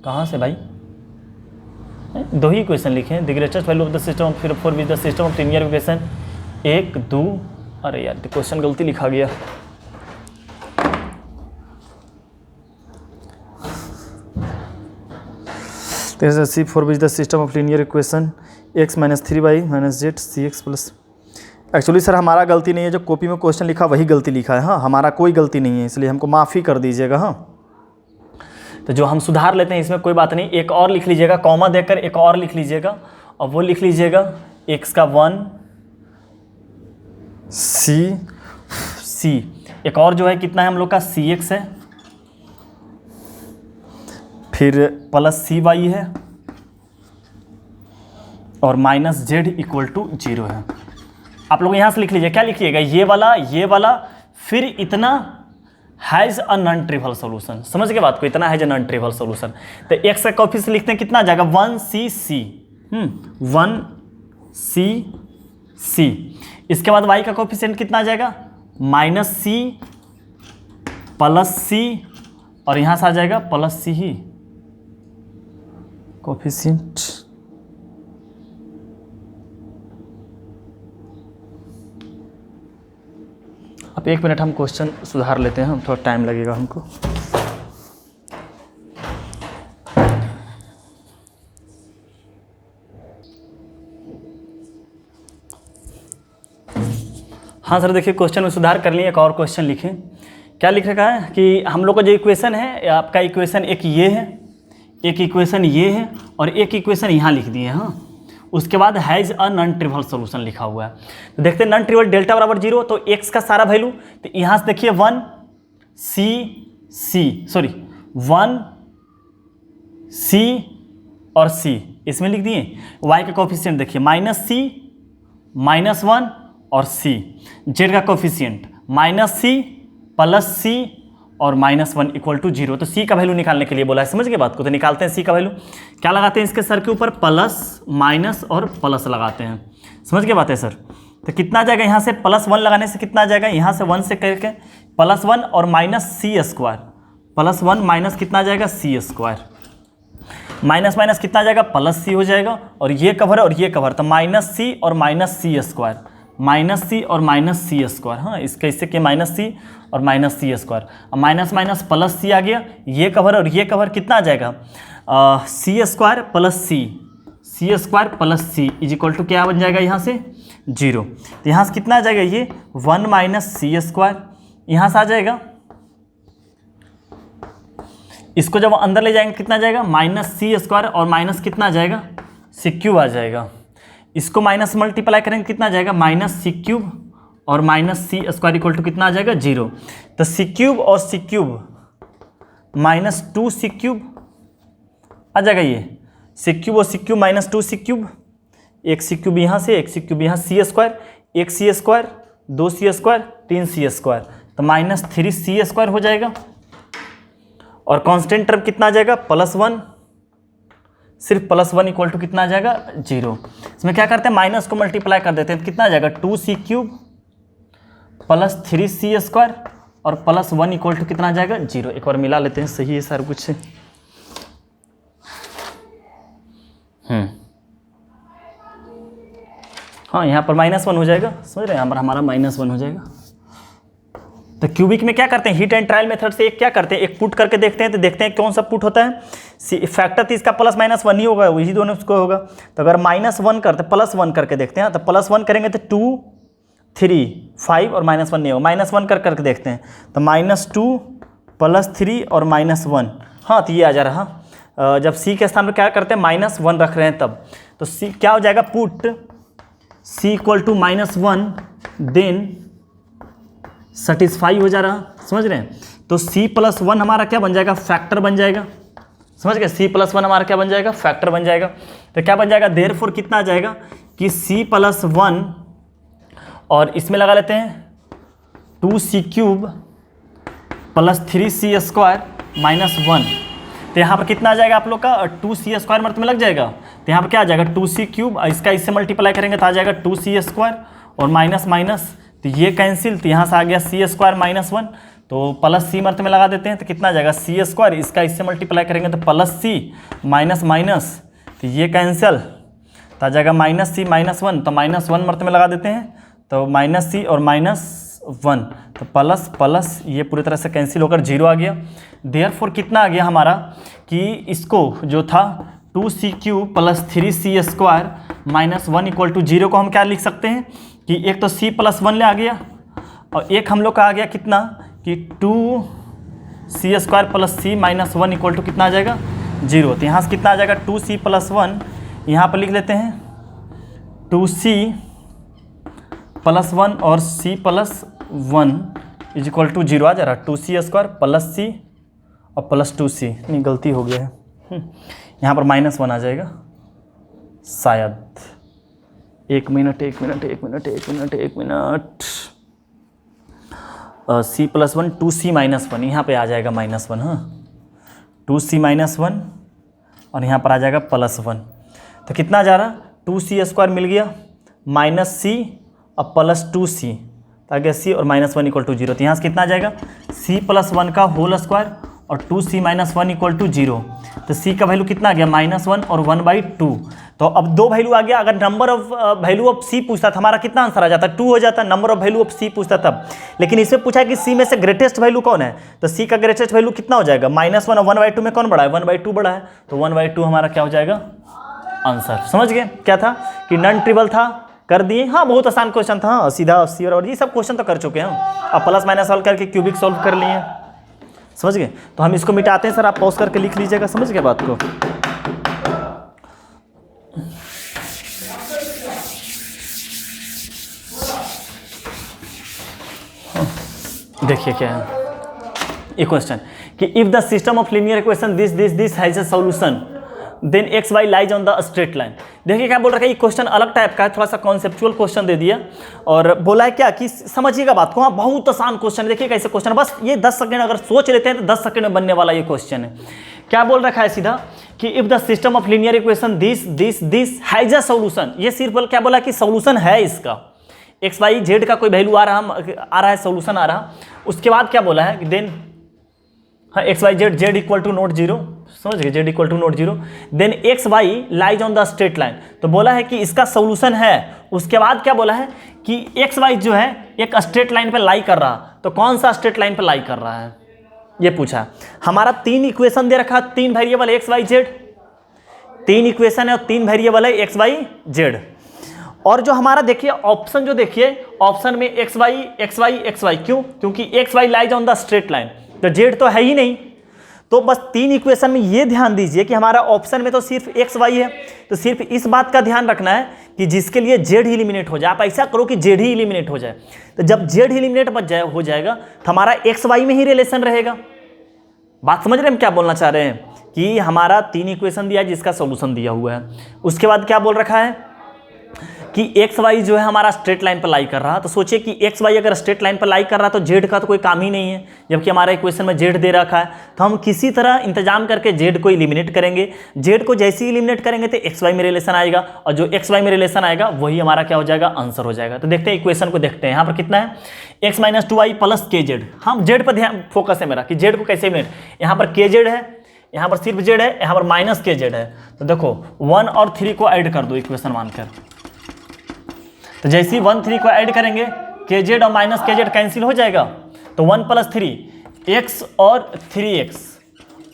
कहाँ से भाई 2 ही इक्वेशन लिखे हैं। The greatest value of the system for which the system of linear equation 1 2, अरे यार क्वेश्चन गलती लिखा गया, C for which the system of linear equation x - 3y - z cx plus. Actually sir हमारा गलती नहीं है, जो कॉपी में क्वेश्चन लिखा वही गलती लिखा है। हाँ, हमारा कोई गलती नहीं है, इसलिए हमको माफ़ी कर दीजिएगा। हाँ, तो जो हम सुधार लेते हैं इसमें कोई बात नहीं, एक और लिख लीजिएगा, कॉमा देकर एक और लिख लीजिएगा, और वो लिख लीजिएगा x का 1 c, एक और जो है कितना है हम लोग का cx है, फिर प्लस cy है, और -z इक्वल टू 0 है। आप लोग यहाँ से लिख लीजिए, क्या लिखिएगा ये वाला फिर इतना has a non trivial solution. समझ के बात को, इतना has a non trivial solution. तो एक्स का कोफिशिएंट लिखते हैं कितना आ जाएगा 1cc 1cc। इसके बाद y का कोफिशिएंट कितना आ जाएगा -c + c, और यहाँ से आ जाएगा +c ही कोफिशिएंट। अब 1 मिनट हम क्वेश्चन सुधार लेते हैं, हम थोड़ा टाइम लगेगा हमको। हाँ सर, देखिए क्वेश्चन में सुधार कर लिए, एक और क्वेश्चन लिखें। क्या लिख रखा है कि हम लोग का जो इक्वेशन है, आपका इक्वेशन एक ये है, एक इक्वेशन ये है, और एक इक्वेशन यहाँ लिख दिए। हाँ, उसके बाद has a non trivial solution लिखा हुआ है। तो देखते हैं नॉन ट्रिवियल डेल्टा बराबर 0, तो x का सारा वैल्यू, तो यहाँ से देखिए 1 c और c इसमें लिख दिए। y का कोफिशिएंट देखिए -c -1 और c, z का कोफिशिएंट -c + c और -1 इक्वल टू 0। तो c का वैल्यू निकालने के लिए बोला है, समझ गए बात को। तो निकालते हैं c का वैल्यू, क्या लगाते हैं इसके सर के ऊपर प्लस माइनस और प्लस लगाते हैं। समझ गए बात है सर। तो कितना आ जाएगा यहाँ से +1 लगाने से कितना आ जाएगा, यहाँ से 1 से करके +1 और -c², +1 माइनस कितना आ जाएगा c², माइनस माइनस कितना आ जाएगा +c हो जाएगा, और ये कवर और ये कवर, तो -c और -c², -c और -c²। हाँ, इसके इससे के -c और -c², अब माइनस माइनस +c आ गया, ये कवर और ये कवर कितना आ जाएगा c² + c is equal to क्या बन जाएगा यहाँ से 0। तो यहाँ से कितना आ जाएगा ये 1 - c², यहाँ से आ जाएगा इसको जब अंदर ले जाएंगे कितना जाएगा, माइनस सी स्क्वायर और माइनस कितना आ जाएगा, सी क्यूब आ जाएगा। इसको माइनस मल्टीप्लाई करेंगे कितना आ जाएगा, माइनस सी क्यूब और minus C square equal to कितना आ जाएगा, 0। तो सी क्यूब और C cube minus 2 C cube आ जाएगा। ये सी क्यूब और C cube minus 2 C cube, एक सी क्यूब यहाँ से, एक सी क्यूब यहाँ, सी स्क्वायर, एक सी स्क्वायर, 2 सी स्क्वायर, 3 सी स्क्वायर, तो माइनस 3 सी स्क्वायर हो जाएगा। और कांस्टेंट टर्म कितना आ जाएगा, +1, सिर्फ +1 इक्वल टू कितना आ जाएगा, 0। इसमें क्या करते हैं, माइनस को मल्टीप्लाई कर देते हैं, तो कितना आ जाएगा, 2 सी क्यूब प्लस 3 सी स्क्वायर और +1 इक्वल टू कितना आ जाएगा, 0। एक बार मिला लेते हैं, सही है सारा कुछ। हाँ, यहाँ पर -1 हो जाएगा, समझ रहे हैं, यहाँ पर हमारा -1 हो जाएगा। तो क्यूबिक में क्या करते हैं, हीट एंड ट्रायल मेथड से एक क्या करते हैं, एक पुट करके देखते हैं, तो देखते हैं कौन सा पुट होता है। फैक्टर तो इसका +-1 ही होगा, वही दोनों उसको होगा। तो अगर -1 करते, +1 करके देखते हैं, तो +1 करेंगे तो 2 3 5 और -1 नहीं होगा, -1 करके देखते हैं, तो -2 + 3 और -1। हाँ, तो ये आ जा रहा। जब सी के स्थान पर क्या करते हैं, -1 रख रहे हैं तब, तो सी क्या हो जाएगा, put C equal to -1 then satisfy हो जा रहा, समझ रहे हैं। तो c + 1 हमारा क्या बन जाएगा, फैक्टर बन जाएगा, समझ गए। c + 1 हमारा क्या बन जाएगा, फैक्टर बन जाएगा। तो क्या बन जाएगा, देयरफॉर कितना आ जाएगा कि c + 1 और इसमें लगा लेते हैं 2c³ + 3c² -1। तो यहाँ पर कितना आ जाएगा आप लोग का, 2c² मतलब लग जाएगा। तो यहाँ पर क्या आ जाएगा, 2c³ इसका इससे मल्टीप्लाई करेंगे तो आ जाएगा 2c² और माइनस माइनस, तो ये कैंसिल, तो यहाँ से आ गया c² -1, तो प्लस c मर्त में लगा देते हैं, तो कितना आ जाएगा, c², इसका इससे मल्टीप्लाई करेंगे तो +c माइनस माइनस, तो ये कैंसिल, तो आ जाएगा -c -1, तो -1 मर्त में लगा देते हैं, तो -c और -1, तो प्लस प्लस ये पूरी तरह से कैंसिल होकर 0 आ गया। देयरफॉर कितना आ गया हमारा कि इसको जो था 2c³ + 3c² -1 इक्वल टू 0 को हम क्या लिख सकते हैं कि एक तो c + 1 ले आ गया और एक हम लोग का आ गया कितना कि 2c² + c -1 इक्वल टू कितना आ जाएगा, 0। तो यहाँ से कितना आ जाएगा, 2c + 1, यहाँ पर लिख लेते हैं 2c + 1 और c + 1 इज इक्वल टू 0 आ जा रहा, 2c² + c और +2c, नहीं गलती हो गया है, यहाँ पर -1 आ जाएगा शायद। एक मिनट c + 1 2c -1 यहाँ पे आ जाएगा -1, हाँ 2c -1 और यहाँ पर आ जाएगा +1, तो कितना जा रहा, 2c² मिल गया -c और +2c, तो आ गया c और -1 इक्वल टू 0। तो यहाँ से कितना आ जाएगा, c + 1 का होल स्क्वायर और 2c -1 इक्वल टू 0। तो c का वैल्यू कितना आ गया, -1 और 1/2। तो अब 2 वैल्यू आ गया, अगर number of value of c पूछता था हमारा कितना आंसर आ जाता, 2 हो जाता, number of value of c पूछता तब। लेकिन इसमें पूछा कि c में से ग्रेटेस्ट वैल्यू कौन है, तो c का ग्रेटेस्ट वैल्यू कितना हो जाएगा, -1 और 1/2 में कौन बड़ा है, 1/2 बड़ा है, तो 1/2 हमारा क्या हो जाएगा आंसर। समझ गए क्या था कि नॉन ट्रिबल था, कर दिए। हाँ, बहुत आसान क्वेश्चन था, हाँ, सीधा सीधा, और ये सब क्वेश्चन तो कर चुके हैं। अब प्लस माइनस सॉल्व करके क्यूबिक सॉल्व कर लिए, समझ गए। तो हम इसको मिटाते हैं सर, आप पॉज करके लिख लीजिएगा, समझ गए बात को। देखिए क्या है ये क्वेश्चन कि if the system of linear equation this has a solution then x Y lies on the straight line. देखिए क्या बोल रखा है, ये क्वेश्चन अलग टाइप का है, थोड़ा सा कॉन्सेप्चुअल क्वेश्चन दे दिया और बोला है क्या कि समझिएगा बात को। हाँ, बहुत आसान क्वेश्चन, देखिए कैसे क्वेश्चन, बस ये 10 सेकंड अगर सोच लेते हैं तो 10 सेकंड में बनने वाला ये क्वेश्चन है। क्या बोल रखा है सीधा कि if the system of linear equation this has a solution, ये सिर्फ क्या बोला कि सॉल्यूशन है इसका, एक्स वाई जेड का कोई वैल्यू आ रहा है, सॉल्यूशन आ रहा। उसके बाद क्या बोला है कि देन, हाँ, x y z equal to not 0, समझ गए, z equal to not 0, then x Y lies on the straight line. तो बोला है कि इसका सॉल्यूशन है। उसके बाद क्या बोला है कि एक्स वाई जो है एक स्ट्रेट लाइन पे लाई कर रहा, तो कौन सा स्ट्रेट लाइन पे लाई कर रहा है ये पूछा। हमारा 3 इक्वेशन दे रखा, 3 variable x y z, 3 equation है और 3 वेरिएबल है एक्स वाई जेड। और जो हमारा देखिए ऑप्शन, जो देखिए ऑप्शन में एक्स वाई, क्यों, क्योंकि x Y lies on the straight line, तो जेड तो है ही नहीं, तो बस 3 इक्वेशन में ये ध्यान दीजिए कि हमारा ऑप्शन में तो सिर्फ एक्स वाई है, तो सिर्फ इस बात का ध्यान रखना है कि जिसके लिए जेड ही एलिमिनेट हो जाए। आप ऐसा करो कि जेड ही एलिमिनेट हो जाए, तो जब जेड एलिमिनेट हो जाएगा तो हमारा एक्स वाई में ही रिलेशन रहेगा। बात समझ रहे हैं हम क्या बोलना चाह रहे हैं? कि हमारा 3 इक्वेशन दिया है जिसका सॉल्यूशन दिया हुआ है, उसके बाद क्या बोल रखा है कि एक्स वाई जो है हमारा स्ट्रेट लाइन पर लाई कर रहा है। तो सोचिए कि एक्स वाई अगर स्ट्रेट लाइन पर लाई कर रहा है तो जेड का तो कोई काम ही नहीं है, जबकि हमारा इक्वेशन में जेड दे रखा है। तो हम किसी तरह इंतजाम करके जेड को एलिमिनेट करेंगे। जेड को जैसे ही एलिमिनेट करेंगे तो एक्स वाई में रिलेशन आएगा, और जो एक्स वाई में रिलेशन आएगा वही हमारा क्या हो जाएगा, आंसर हो जाएगा। तो देखते हैं इक्वेशन को, देखते हैं यहाँ पर कितना है, एक्स माइनस 2y प्लस के जेड। हम जेड पर ध्यान फोकस है मेरा कि जेड को कैसे एलिमिनेट, यहाँ पर के जेड है, यहाँ पर सिर्फ जेड है, यहाँ पर माइनस के जेड है। तो देखो 1 और 3 को ऐड कर दो इक्वेशन मानकर। तो जैसे ही 1 3 को ऐड करेंगे के जेड और माइनस के जेड कैंसिल हो जाएगा, तो 1 प्लस 3 एक्स और 3x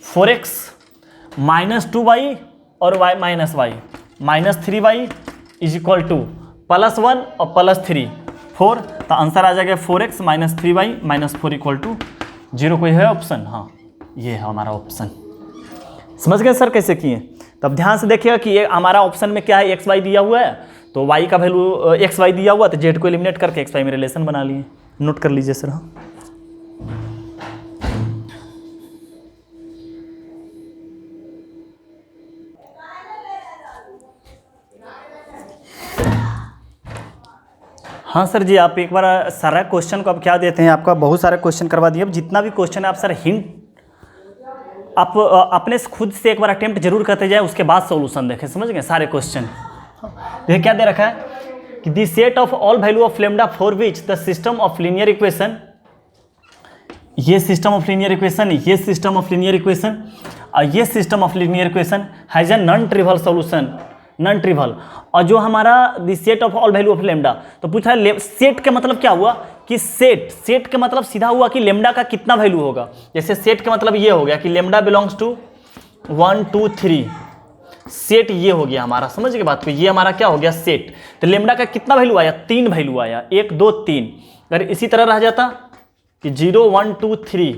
4x माइनस 2y और y minus y minus 3y is equal to plus 1 और प्लस 3 4। तो आंसर आ जाएगा 4x minus 3y minus 4 equal to 0। कोई है ऑप्शन? हाँ, ये है हमारा ऑप्शन। समझ गए सर कैसे किए? तब ध्यान से देखिएगा कि ये हमारा ऑप्शन में क्या है, एक्स वाई दिया हुआ है, तो y का वैल्यू एक्स वाई दिया हुआ, तो जेड को एलिमिनेट करके एक्स वाई में रिलेशन बना लिए। नोट कर लीजिए सर। हाँ सर जी, आप एक बार सारा क्वेश्चन को अब क्या देते हैं, आपका बहुत सारे क्वेश्चन करवा दिए। अब जितना भी क्वेश्चन है आप सर हिंट आप अपने खुद से एक बार अटेम्प्ट जरूर करते जाए, उसके बाद सॉल्यूशन देखें। समझ गए सारे क्वेश्चन। देखिए क्या दे रखा है कि the set of all value of lambda for which the system of linear equation, ये सिस्टम ऑफ लीनियर इक्वेशन, ये सिस्टम ऑफ लीनियर इक्वेशन और ये system of linear equation has a non trivial solution, non trivial. और जो हमारा the set of all value of lambda, तो पूछा है सेट का मतलब क्या हुआ कि सेट का मतलब सीधा हुआ कि लेम्डा का कितना वैल्यू होगा। जैसे सेट का मतलब ये हो गया कि लेम्डा बिलोंग्स टू 1 2 3, सेट ये हो गया हमारा। समझ के बात को, ये हमारा क्या हो गया सेट। तो लेम्डा का कितना वैल्यू आया, 3 वैल्यू आया, 1 2 3। अगर इसी तरह रह जाता कि 0 1 2 3,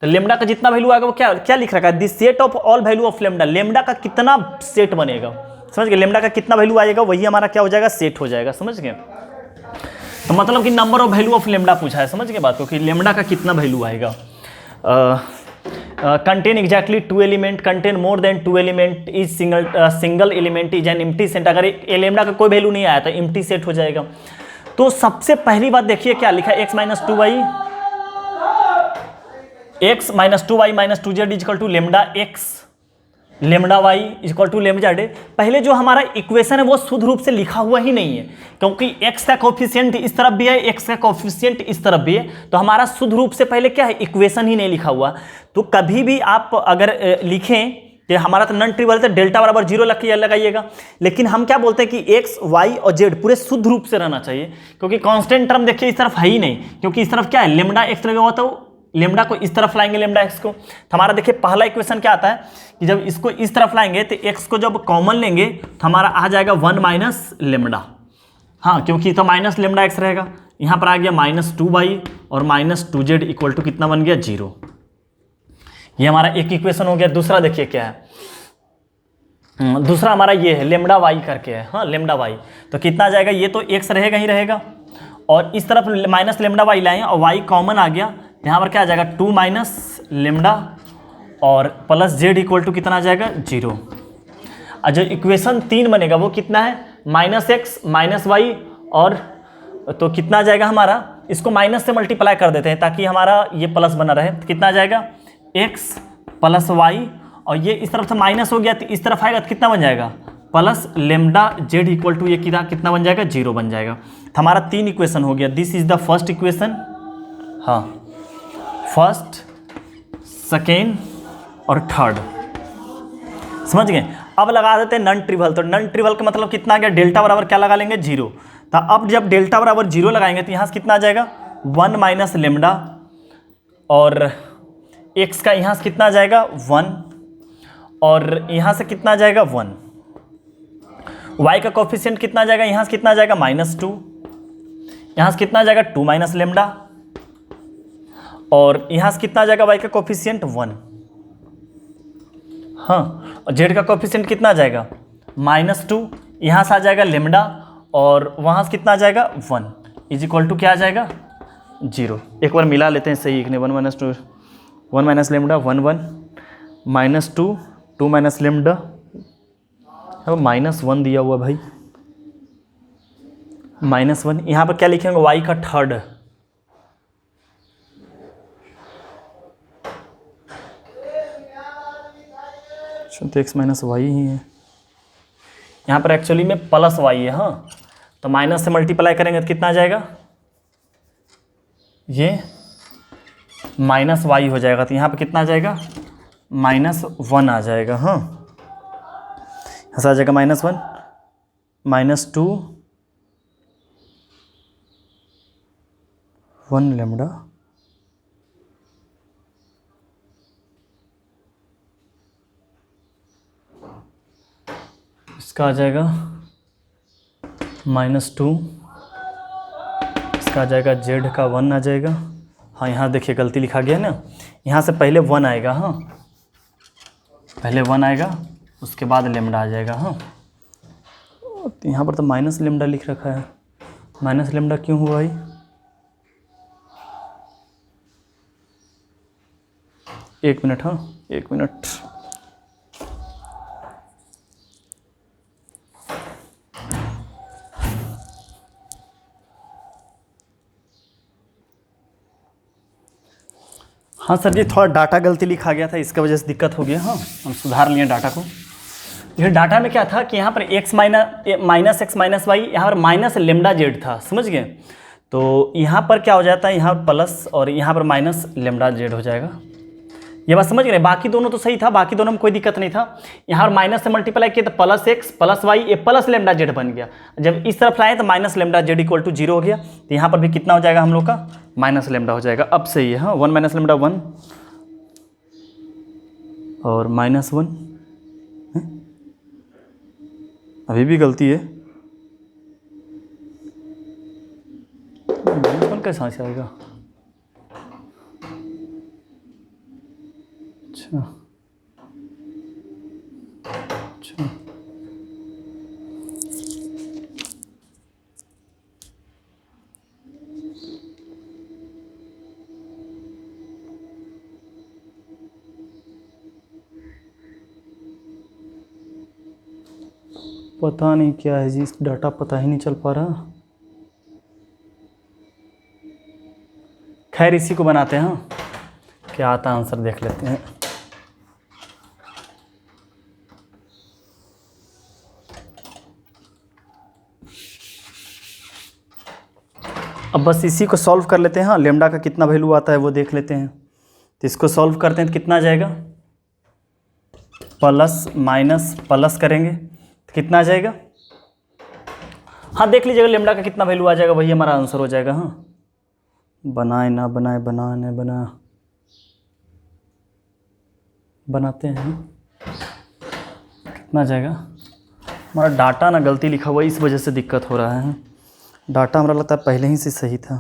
तो लेम्डा का जितना वैल्यू आएगा वो क्या क्या लिख रखा है, the set of all value of lambda, lambda का कितना सेट बनेगा। समझ गए, लेम्डा का कितना वैल्यू आएगा वही हमारा क्या हो जाएगा, सेट हो जाएगा। समझ गए, तो मतलब कि number of value of lambda पूछा है। समझ गए बात को कि लेम्डा का कितना वैल्यू आएगा। Contain exactly 2 element, contain more than 2 element, is single element is an empty set. अगर लेम्डा का कोई वैल्यू नहीं आया तो एम्प्टी सेट हो जाएगा। तो सबसे पहली बात देखिए क्या लिखा है, x minus 2y minus 2z equal to lambda x lambda y equal to lambda z। पहले जो हमारा इक्वेशन है वो शुद्ध रूप से लिखा हुआ ही नहीं है, क्योंकि x का कोफिशिएंट इस तरफ भी है, x का कोफिशिएंट इस तरफ भी है, तो हमारा शुद्ध रूप से पहले क्या है, इक्वेशन ही नहीं लिखा हुआ। तो कभी भी आप अगर लिखें कि हमारा तो नॉन ट्रिवियल, तो डेल्टा बराबर 0 लगाइएगा। लेकिन हम क्या बोलते हैं कि x y और z पूरे शुद्ध रूप से रहना चाहिए, क्योंकि कांस्टेंट टर्म देखिए इस तरफ है ही नहीं, क्योंकि इस तरफ क्या है, लेम्डा x लगा हुआ, तो लेम्डा को इस तरफ लाएंगे लेम्डा x को। तो हमारा देखिए पहला इक्वेशन क्या आता है कि जब इसको इस तरफ लाएंगे तो x को जब कॉमन लेंगे तो हमारा आ जाएगा 1 माइनस लेम्डा। हाँ, क्योंकि तो माइनस लेम्डा x रहेगा। यहाँ पर आ गया माइनस 2y और माइनस 2z इक्वल टू कितना बन गया, 0। ये हमारा एक इक्वेशन हो गया। दूसरा देखिए क्या है, दूसरा हमारा ये है लेम्डा y करके है। हाँ, लेम्डा y, तो कितना आ जाएगा, ये तो x रहेगा ही रहेगा, और इस तरफ माइनस लेम्डा y लाए और y कॉमन आ गया, यहाँ पर क्या आ जाएगा 2 माइनस लेम्डा और प्लस z इक्वल टू कितना आ जाएगा, 0। और जो इक्वेशन 3 बनेगा वो कितना है, माइनस एक्स माइनस वाई, और तो कितना आ जाएगा हमारा, इसको माइनस से मल्टीप्लाई कर देते हैं ताकि हमारा ये प्लस बना रहे। तो कितना आ जाएगा, x प्लस वाई, और ये इस तरफ से माइनस हो गया तो इस तरफ आएगा तो कितना बन जाएगा, plus lambda z equal to ये कितना बन जाएगा, 0 बन जाएगा। तो हमारा 3 इक्वेशन हो गया। This is the first equation, हाँ, फर्स्ट सेकेंड और थर्ड। समझ गए। अब लगा देते हैं नॉन ट्रिवियल। तो नॉन ट्रिवियल का मतलब कितना आ गया, डेल्टा बराबर क्या लगा लेंगे, 0। तो अब जब डेल्टा बराबर 0 लगाएंगे तो यहाँ से कितना आ जाएगा, 1 माइनस लेम्डा, और x का यहाँ से कितना आ जाएगा, 1, और यहाँ से कितना आ जाएगा, 1। y का कोफिशिएंट कितना आ जाएगा, यहाँ से कितना आ जाएगा, -2, यहाँ से कितना आ जाएगा, 2 माइनस लेम्डा, और यहाँ से कितना आ जाएगा y का कोफिशिएंट, 1। हाँ, और जेड का कोफिशिएंट कितना आ जाएगा -2, यहाँ से आ जाएगा लेमडा, और वहाँ से कितना आ जाएगा 1 इज इक्वल टू क्या आ जाएगा 0। एक बार मिला लेते हैं सही, एक ने 1 - 2 1 माइनस लेमडा 1 1 -2 2 माइनस लेमडा, अब -1 दिया हुआ भाई, -1 यहाँ पर क्या लिखेंगे y का थर्ड, तो x माइनस वाई ही है, यहाँ पर एक्चुअली में प्लस y है। हाँ, तो माइनस से मल्टीप्लाई करेंगे तो कितना आ जाएगा, ये -y हो जाएगा, तो यहाँ पर कितना आ जाएगा -1 आ जाएगा। हाँ, ऐसा आ जाएगा -1 -2 1 लेमडा, इसका आ जाएगा -2, इसका आ जाएगा जेड का 1 आ जाएगा। हाँ, यहाँ देखिए गलती लिखा गया है ना, यहाँ से पहले 1 आएगा। हाँ, पहले 1 आएगा, उसके बाद लेमडा आ जाएगा। हाँ, तो यहाँ पर तो माइनस लेमडा लिख रखा है, माइनस लेमडा क्यों हुआ भाई, एक मिनट। हाँ, एक मिनट, हाँ सर जी, थोड़ा डाटा गलती लिखा गया था, इसका वजह से दिक्कत हो गया। हाँ, हम सुधार लिए डाटा को। ये डाटा में क्या था कि यहाँ पर x minus x minus y, यहाँ पर माइनस लेमडा जेड था, समझ गए। तो यहाँ पर क्या हो जाता है, यहाँ प्लस और यहाँ पर माइनस लेमडा जेड हो जाएगा। ये बात समझ गए, बाकी दोनों तो सही था, बाकी दोनों में कोई दिक्कत नहीं था। यहाँ पर माइनस से मल्टीप्लाई किया तो प्लस एक्स प्लस वाई, ये प्लस लेमडा जेड बन गया। जब इस तरफ लाए तो minus lambda z equal to 0 हो गया, तो यहाँ पर भी कितना हो जाएगा हम लोग का माइनस लेमडा हो जाएगा। अब सही है। हाँ, 1 माइनस लेमडा 1 और -1, अभी भी गलती है, -1 कैसे से आएगा। अच्छा अच्छा, पता नहीं क्या है जी, डाटा पता ही नहीं चल पा रहा। खैर इसी को बनाते हैं। हाँ, क्या आता आंसर देख लेते हैं। अब बस इसी को सॉल्व कर लेते हैं। हाँ, लेमडा का कितना वैल्यू आता है वो देख लेते हैं। तो इसको सॉल्व करते हैं तो कितना आ जाएगा, प्लस माइनस प्लस करेंगे तो कितना आ जाएगा। हाँ, देख लीजिएगा लेमडा का कितना वैल्यू आ जाएगा, वही हमारा आंसर हो जाएगा। हाँ, बनाए ना बनाए, बनाते हैं। कितना आ जाएगा, हमारा डाटा ना गलती लिखा हुआ है, इस वजह से दिक्कत हो रहा है। डाटा हमारा लगता है पहले ही से सही था,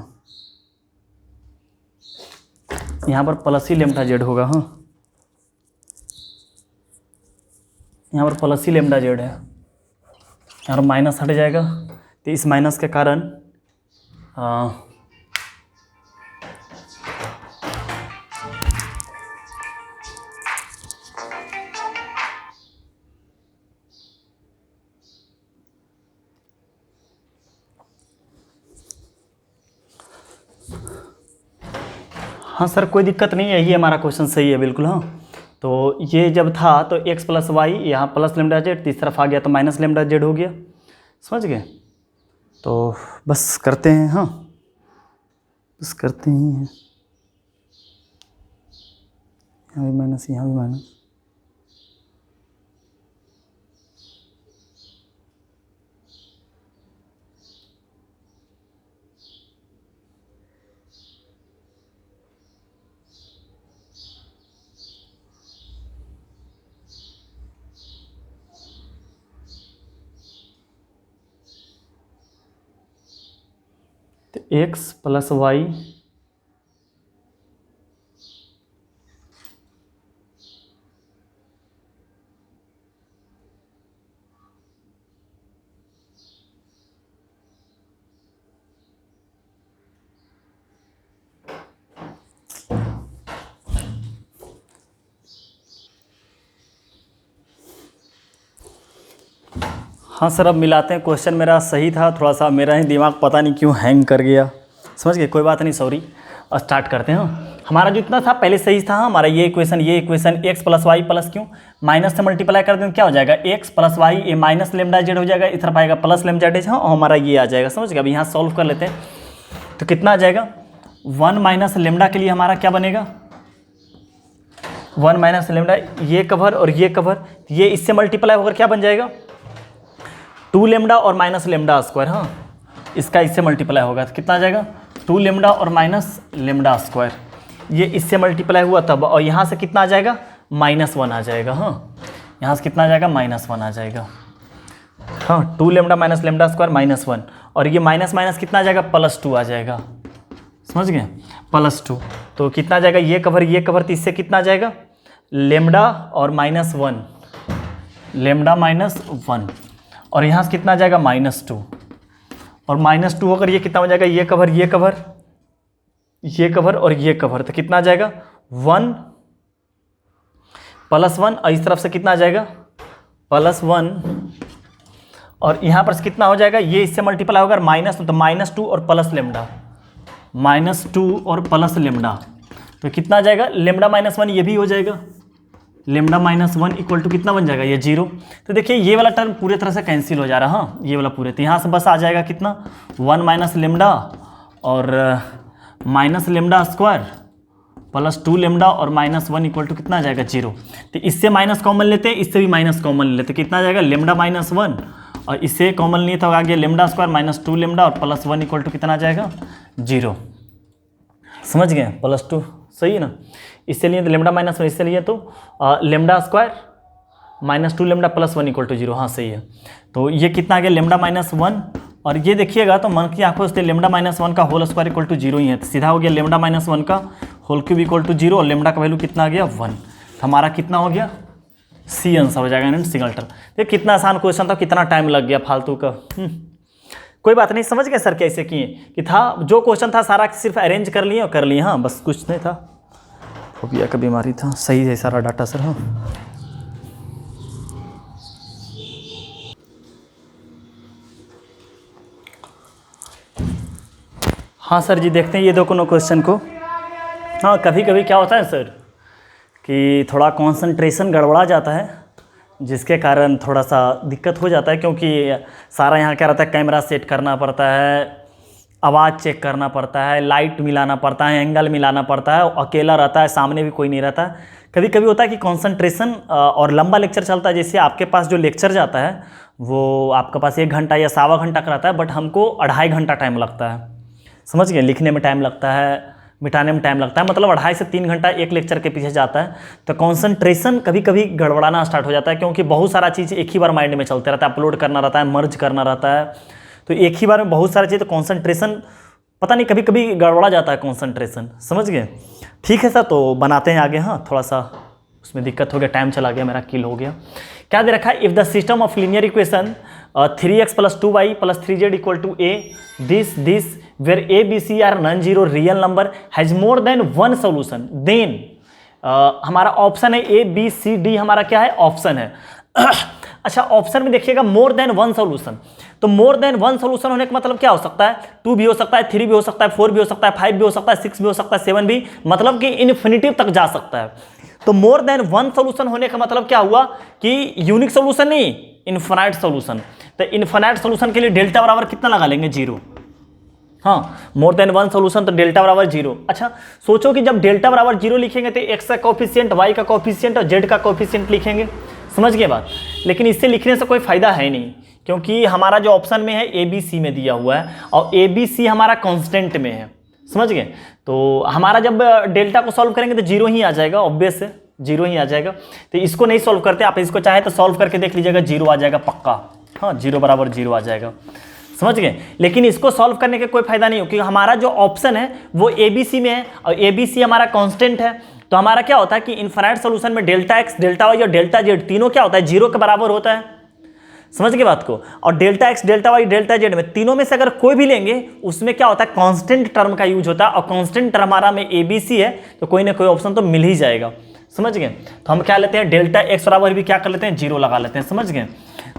यहाँ पर प्लस ही लेमडा जेड होगा। हाँ, यहाँ पर प्लस ही लेमडा जेड है, यहाँ पर माइनस हट जाएगा, तो इस माइनस के कारण हाँ सर, कोई दिक्कत नहीं है, यही हमारा क्वेश्चन सही है बिल्कुल। हाँ, तो ये जब था तो x प्लस वाई, यहाँ प्लस लेमडा जेड, तीस तरफ आ गया तो माइनस लेमडा जेड हो गया, समझ गए। तो बस करते हैं। हाँ, बस करते ही हैं, यहाँ भी माइनस यहाँ भी माइनस। तो x प्लस वाई हाँ सर, अब मिलाते हैं। क्वेश्चन मेरा सही था, थोड़ा सा मेरा ही दिमाग पता नहीं क्यों हैंग कर गया, समझ गए, कोई बात नहीं, सॉरी। स्टार्ट करते हैं। हमारा जो इतना था पहले सही था, हमारा ये equation x plus y plus क्यों माइनस से मल्टीप्लाई कर दें क्या हो जाएगा, x plus y a minus lambda z हो जाएगा, इस तरफ आएगा प्लस लेमडा जेड, हाँ, और हमारा ये आ जाएगा, समझ गए। अब यहाँ सॉल्व कर लेते हैं तो कितना आ जाएगा, 1 माइनस लेमडा के लिए हमारा क्या बनेगा, 1 माइनस लेमडा, ये कवर और ये कवर, ये इससे मल्टीप्लाई होकर क्या बन जाएगा, 2 लेमडा और माइनस लेमडा स्क्वायर, हाँ, इसका इससे मल्टीप्लाई होगा तो कितना आ जाएगा, 2 लेमडा और माइनस लेमडा स्क्वायर, ये इससे मल्टीप्लाई हुआ तब, और यहाँ से कितना आ जाएगा, -1 आ जाएगा, हाँ, यहाँ से कितना आ जाएगा, -1 आ जाएगा, हाँ, 2 लेमडा माइनस लेमडा स्क्वायर -1, और ये माइनस माइनस कितना आ जाएगा, +2 आ जाएगा, समझ गए, +2, तो कितना आ जाएगा, ये कवर तो इससे कितना आ जाएगा, लेमडा और -1, लेमडा -1, और यहाँ से कितना आ जाएगा, -2, और -2 होकर ये कितना हो जाएगा, ये कवर और ये कवर, तो कितना आ जाएगा, 1 + 1, और इस तरफ से कितना आ जाएगा, +1, और यहाँ पर कितना हो जाएगा, ये इससे मल्टीप्लाई होगा माइनस, तो -2 और प्लस लेमडा, -2 और प्लस लेमडा, तो कितना आ जाएगा, लेमडा -1 ये भी हो जाएगा, लेमडा -1 इक्वल टू कितना बन जाएगा, ये 0। तो देखिए ये वाला टर्म पूरे तरह से कैंसिल हो जा रहा है, हाँ, ये वाला पूरे, तो यहाँ से बस आ जाएगा कितना, 1 माइनस लेमडा और minus lambda square plus 2 lambda और -1 इक्वल टू कितना आ जाएगा, 0। तो इससे माइनस कॉमन लेते हैं, इससे भी माइनस कॉमन ले लेते हैं, कितना आ जाएगा, लेमडा -1, और इससे कॉमन लिए तो आ गया लेमडा स्क्वायर -2 लेमडा और +1 इक्वल टू कितना आ जाएगा, 0, समझ गए, +2, सही है ना, इससे लिए तो लेमडा -1, इससे लिए तो lambda square -2 lambda +1 equal to 0, हाँ सही है। तो ये कितना आ गया, लेमडा -1, और ये देखिएगा तो मन की आंखों से लेमडा -1 का होल स्क्वायर इक्वल टू 0 ही है, तो सीधा हो गया लेमडा -1 का होल क्यूब इक्वल टू 0, और लेमडा का वैल्यू कितना आ गया, 1, तो हमारा कितना हो गया, सी आंसर हो जाएगा, सिंगल टर्म। देखिए कितना आसान क्वेश्चन था, कितना टाइम लग गया फालतू का, कोई बात नहीं, समझ गए सर कैसे किए, कि था जो क्वेश्चन था सारा सिर्फ अरेंज कर लिए, हाँ, बस कुछ नहीं था, फोबिया का बीमारी था, सही है सारा डाटा सर, हाँ। हाँ सर जी, देखते हैं ये दो कोनो क्वेश्चन को। हाँ, कभी कभी क्या होता है सर कि थोड़ा कंसंट्रेशन गड़बड़ा जाता है, जिसके कारण थोड़ा सा दिक्कत हो जाता है, क्योंकि सारा यहाँ क्या रहता है, कैमरा सेट करना पड़ता है, आवाज़ चेक करना पड़ता है, लाइट मिलाना पड़ता है, एंगल मिलाना पड़ता है, अकेला रहता है, सामने भी कोई नहीं रहता। कभी कभी होता है कि कंसंट्रेशन और लंबा लेक्चर चलता है, जैसे आपके पास जो लेक्चर जाता है वो आपके पास 1 घंटा या 1.25 घंटा का रहता है, बट हमको 2.5 घंटा टाइम लगता है, समझ गए, लिखने में टाइम लगता है, मिटाने में टाइम लगता है, मतलब 2.5 से 3 घंटा एक लेक्चर के पीछे जाता है। तो कंसंट्रेशन कभी कभी गड़बड़ाना स्टार्ट हो जाता है, क्योंकि बहुत सारा चीज़ एक ही बार माइंड में चलते रहता है, अपलोड करना रहता है, मर्ज करना रहता है, तो एक ही बार में बहुत सारी चीज़, तो कंसंट्रेशन पता नहीं कभी कभी गड़बड़ा जाता है कंसंट्रेशन, समझ गए। ठीक है सर, तो बनाते हैं आगे। हाँ, थोड़ा सा उसमें दिक्कत हो गया, टाइम चला गया, मेरा किल हो गया। क्या दे रखा है, if the system of linear equation 3x + 2y + 3z = a, this where a b c are non-zero real number has more than one solution, then हमारा ऑप्शन है ए बी सी डी, हमारा क्या है, ऑप्शन है। अच्छा, option में देखिएगा more than one solution, तो मोर देन वन सोल्यूशन होने का मतलब क्या हो सकता है, 2 भी हो सकता है, 3 भी हो सकता है, 4 भी हो सकता है, 5 भी हो सकता है, 6 भी हो सकता है, 7 भी, मतलब कि इन्फिनिटी तक जा सकता है। तो मोर देन वन सोल्यूशन होने का मतलब क्या हुआ कि यूनिक सोल्यूशन नहीं, इन्फिनाइट सोल्यूशन। तो इन्फिनाइट सोल्यूशन के लिए डेल्टा बराबर कितना लगा लेंगे, 0। हाँ, मोर देन वन सोल्यूशन तो डेल्टा बराबर 0। अच्छा, सोचो कि जब डेल्टा बराबर 0 लिखेंगे तो x का कोफिशिएंट, y का कोफिशिएंट और z का कोफिशिएंट लिखेंगे, समझ गए बात। लेकिन इससे लिखने से कोई फायदा है नहीं, क्योंकि हमारा जो ऑप्शन में है ए बी सी में दिया हुआ है, और ए बी सी हमारा कांस्टेंट में है, समझ गए। तो हमारा जब डेल्टा को सॉल्व करेंगे तो 0 ही आ जाएगा, ऑब्वियस है 0 ही आ जाएगा। तो इसको नहीं सॉल्व करते, आप इसको चाहे तो सॉल्व करके देख लीजिएगा, 0 आ जाएगा पक्का। हाँ, 0 बराबर 0 आ जाएगा, समझ गए। लेकिन इसको सॉल्व करने का कोई फायदा नहीं हो, क्योंकि हमारा जो ऑप्शन है वो ए बी सी में है, और ए बी सी हमारा कांस्टेंट है। तो हमारा क्या होता है कि इनफाइनाइट सॉल्यूशन में डेल्टा एक्स, डेल्टा वाई और डेल्टा जेड तीनों क्या होता है, 0 के बराबर होता है, समझ गए बात को। और delta x, delta y, delta z में तीनों में से अगर कोई भी लेंगे उसमें क्या होता है, कांस्टेंट टर्म का यूज होता है, और कांस्टेंट टर्म हमारा में ए बी सी है, तो कोई ना कोई ऑप्शन तो मिल ही जाएगा, समझ गए। तो हम क्या लेते हैं, डेल्टा एक्स बराबर भी क्या कर लेते हैं, 0 लगा लेते हैं, समझ गए।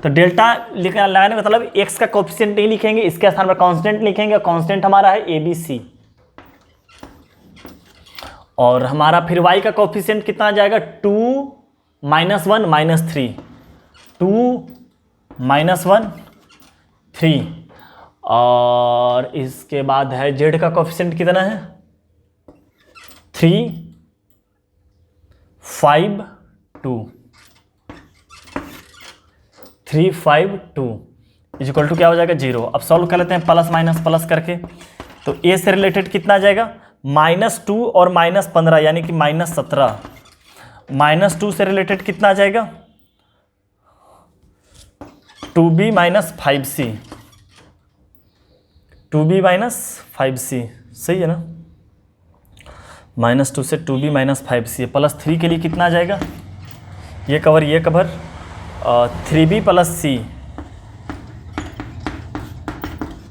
तो डेल्टा लगाने का मतलब एक्स का कोफिशिएंट नहीं लिखेंगे, इसके स्थान पर कांस्टेंट लिखेंगे। कांस्टेंट हमारा है ABC, और हमारा फिर y का कोफिशिएंट कितना आ जाएगा 2 -1 -3, 2 -1 3, और इसके बाद है z का कोफिशिएंट कितना है 3 5 2, 3 5 2 इक्वल टू क्या हो जाएगा 0। अब सॉल्व कर लेते हैं प्लस माइनस प्लस करके। तो a से रिलेटेड कितना आ जाएगा -2 और -15 यानी कि -17। -2 से रिलेटेड कितना आ जाएगा 2b - 5c, 2b - 5c, सही है ना। -2 से 2b - 5c, प्लस 3 के लिए कितना आ जाएगा ये cover 3b + c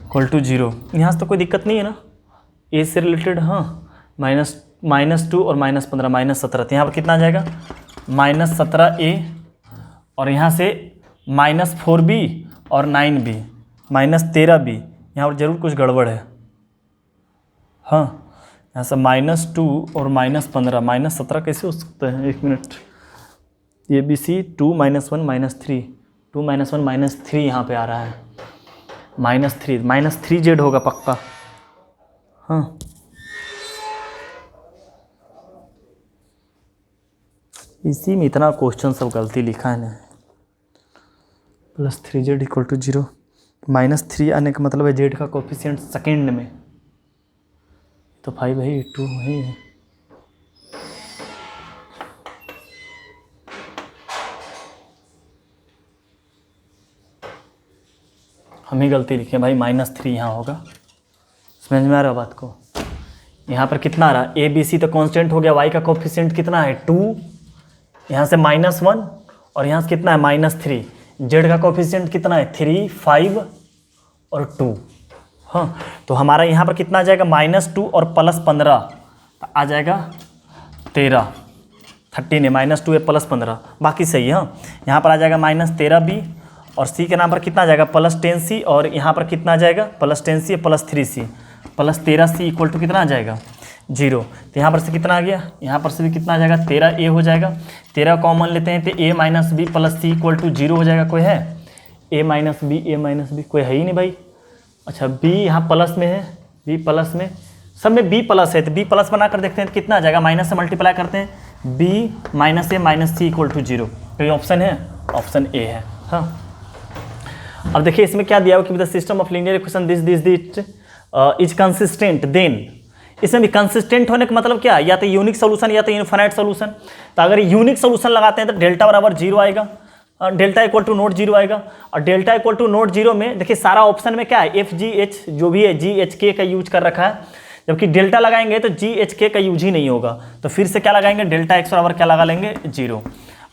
equal to 0। यहाँ से तो कोई दिक्कत नहीं है ना, ए से रिलेटेड। हाँ, -2 और -15 -17, तो यहाँ पर कितना आ जाएगा -17a, और यहाँ से -4b और 9b -13b। यहाँ पर जरूर कुछ गड़बड़ है। हाँ, यहाँ से -2 और -15 -17 कैसे हो सकता है, एक मिनट। ये बी सी 2 - 1 -3, 2 - 1 -3 यहाँ पे आ रहा है, -3 जेड होगा पक्का। हाँ, इसी में इतना क्वेश्चन सब गलती लिखा है ना। +3z = 0, -3 आने का मतलब है जेड का कोफिशिएंट सेकेंड में, तो 5 है 2 है। हम ही गलती लिखे भाई, -3 यहाँ होगा। समझ में आ रहा है बात को। यहाँ पर कितना आ रहा है ABC तो कांस्टेंट हो गया, y का कोफिशिएंट कितना है 2, यहाँ से -1 और यहाँ से कितना है -3, z का कोफिशिएंट कितना है 3 5 और 2। हाँ, तो हमारा यहाँ पर कितना आ जाएगा -2 और +15 तो आ जाएगा 13 13 है, -2 है +15 बाकी सही है। हाँ, यहाँ पर आ जाएगा -13b, और c के नाम पर कितना आ जाएगा +10c, और यहाँ पर कितना आ जाएगा +10c +3c +13c equal to कितना आ जाएगा 0। तो यहाँ पर से कितना आ गया, यहाँ पर से भी कितना आ जाएगा 13a हो जाएगा। 13 कॉमन लेते हैं तो a - b + c = 0 हो जाएगा। कोई है a - b कोई है ही नहीं भाई। अच्छा, b यहाँ प्लस में है, b प्लस में, सब में b प्लस है, तो b प्लस बना कर देखते हैं तो कितना आ जाएगा, माइनस से मल्टीप्लाई करते हैं, b - a - c = 0। तो ये ऑप्शन है, ऑप्शन ए है। हाँ, अब देखिए इसमें क्या दिया हुआ कि the system of linear equation this is consistent, then इसमें भी कंसिस्टेंट होने का मतलब क्या है, या तो यूनिक सोल्यूशन या तो इनफाइनाइट सोल्यूशन। तो अगर यूनिक सोल्यूशन लगाते हैं तो डेल्टा बराबर 0 आएगा, डेल्टा इक्वल टू नोट 0 आएगा। और डेल्टा इक्वल टू नोट 0 में देखिए सारा ऑप्शन में क्या है FGH जो भी है GHK का यूज कर रखा है, जबकि डेल्टा लगाएंगे तो GHK का यूज ही नहीं होगा। तो फिर से क्या लगाएंगे, डेल्टा x बराबर क्या लगा लेंगे 0,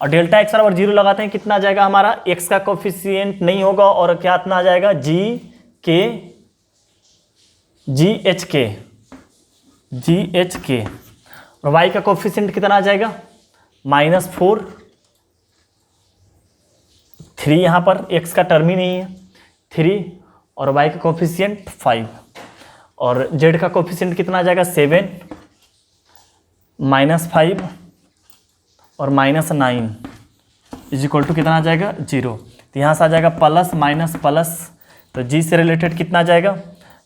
और डेल्टा x बराबर 0 लगाते हैं कितना आ जाएगा हमारा, x का कोफिशिएंट नहीं होगा और क्या इतना आ जाएगा GHK, और y का कोफिशिएंट कितना आ जाएगा -4 3, यहाँ पर x का टर्म ही नहीं है 3, और y का कोफिशिएंट 5, और z का कोफिशिएंट कितना आ जाएगा 7 -5 और -9 इक्वल टू कितना आ जाएगा 0। तो यहाँ से आ जाएगा प्लस माइनस प्लस, तो g से रिलेटेड कितना आ जाएगा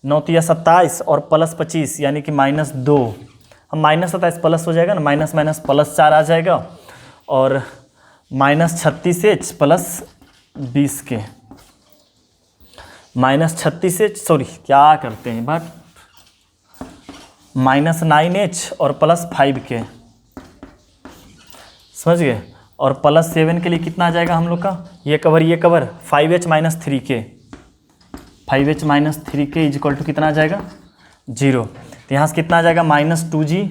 9 × 27 और +25 यानी कि -2, हम -27 प्लस हो जाएगा ना, माइनस माइनस प्लस 4 आ जाएगा, और -36h + 20k, -36h सॉरी क्या करते हैं बट -9h और +5k, समझ गए। और +7 के लिए कितना आ जाएगा हम लोग का, ये cover 5h - 3k, 5h - 3k equal to कितना आ जाएगा 0। तो यहाँ से कितना आ जाएगा -2g,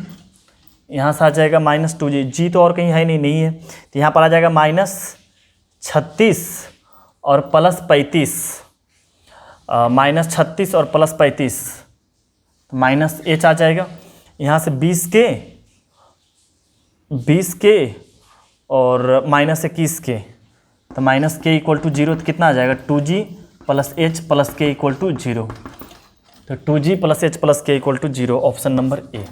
यहाँ से आ जाएगा -2g, g तो और कहीं है नहीं है, तो यहाँ पर आ जाएगा -36 और +35, -36 और +35, -h आ जाएगा। यहाँ से 20k और -21k, तो माइनस के इक्वल टू जीरो, तो कितना आ जाएगा 2g plus h plus k equal to zero. तो 2g plus h plus k equal to zero, option number A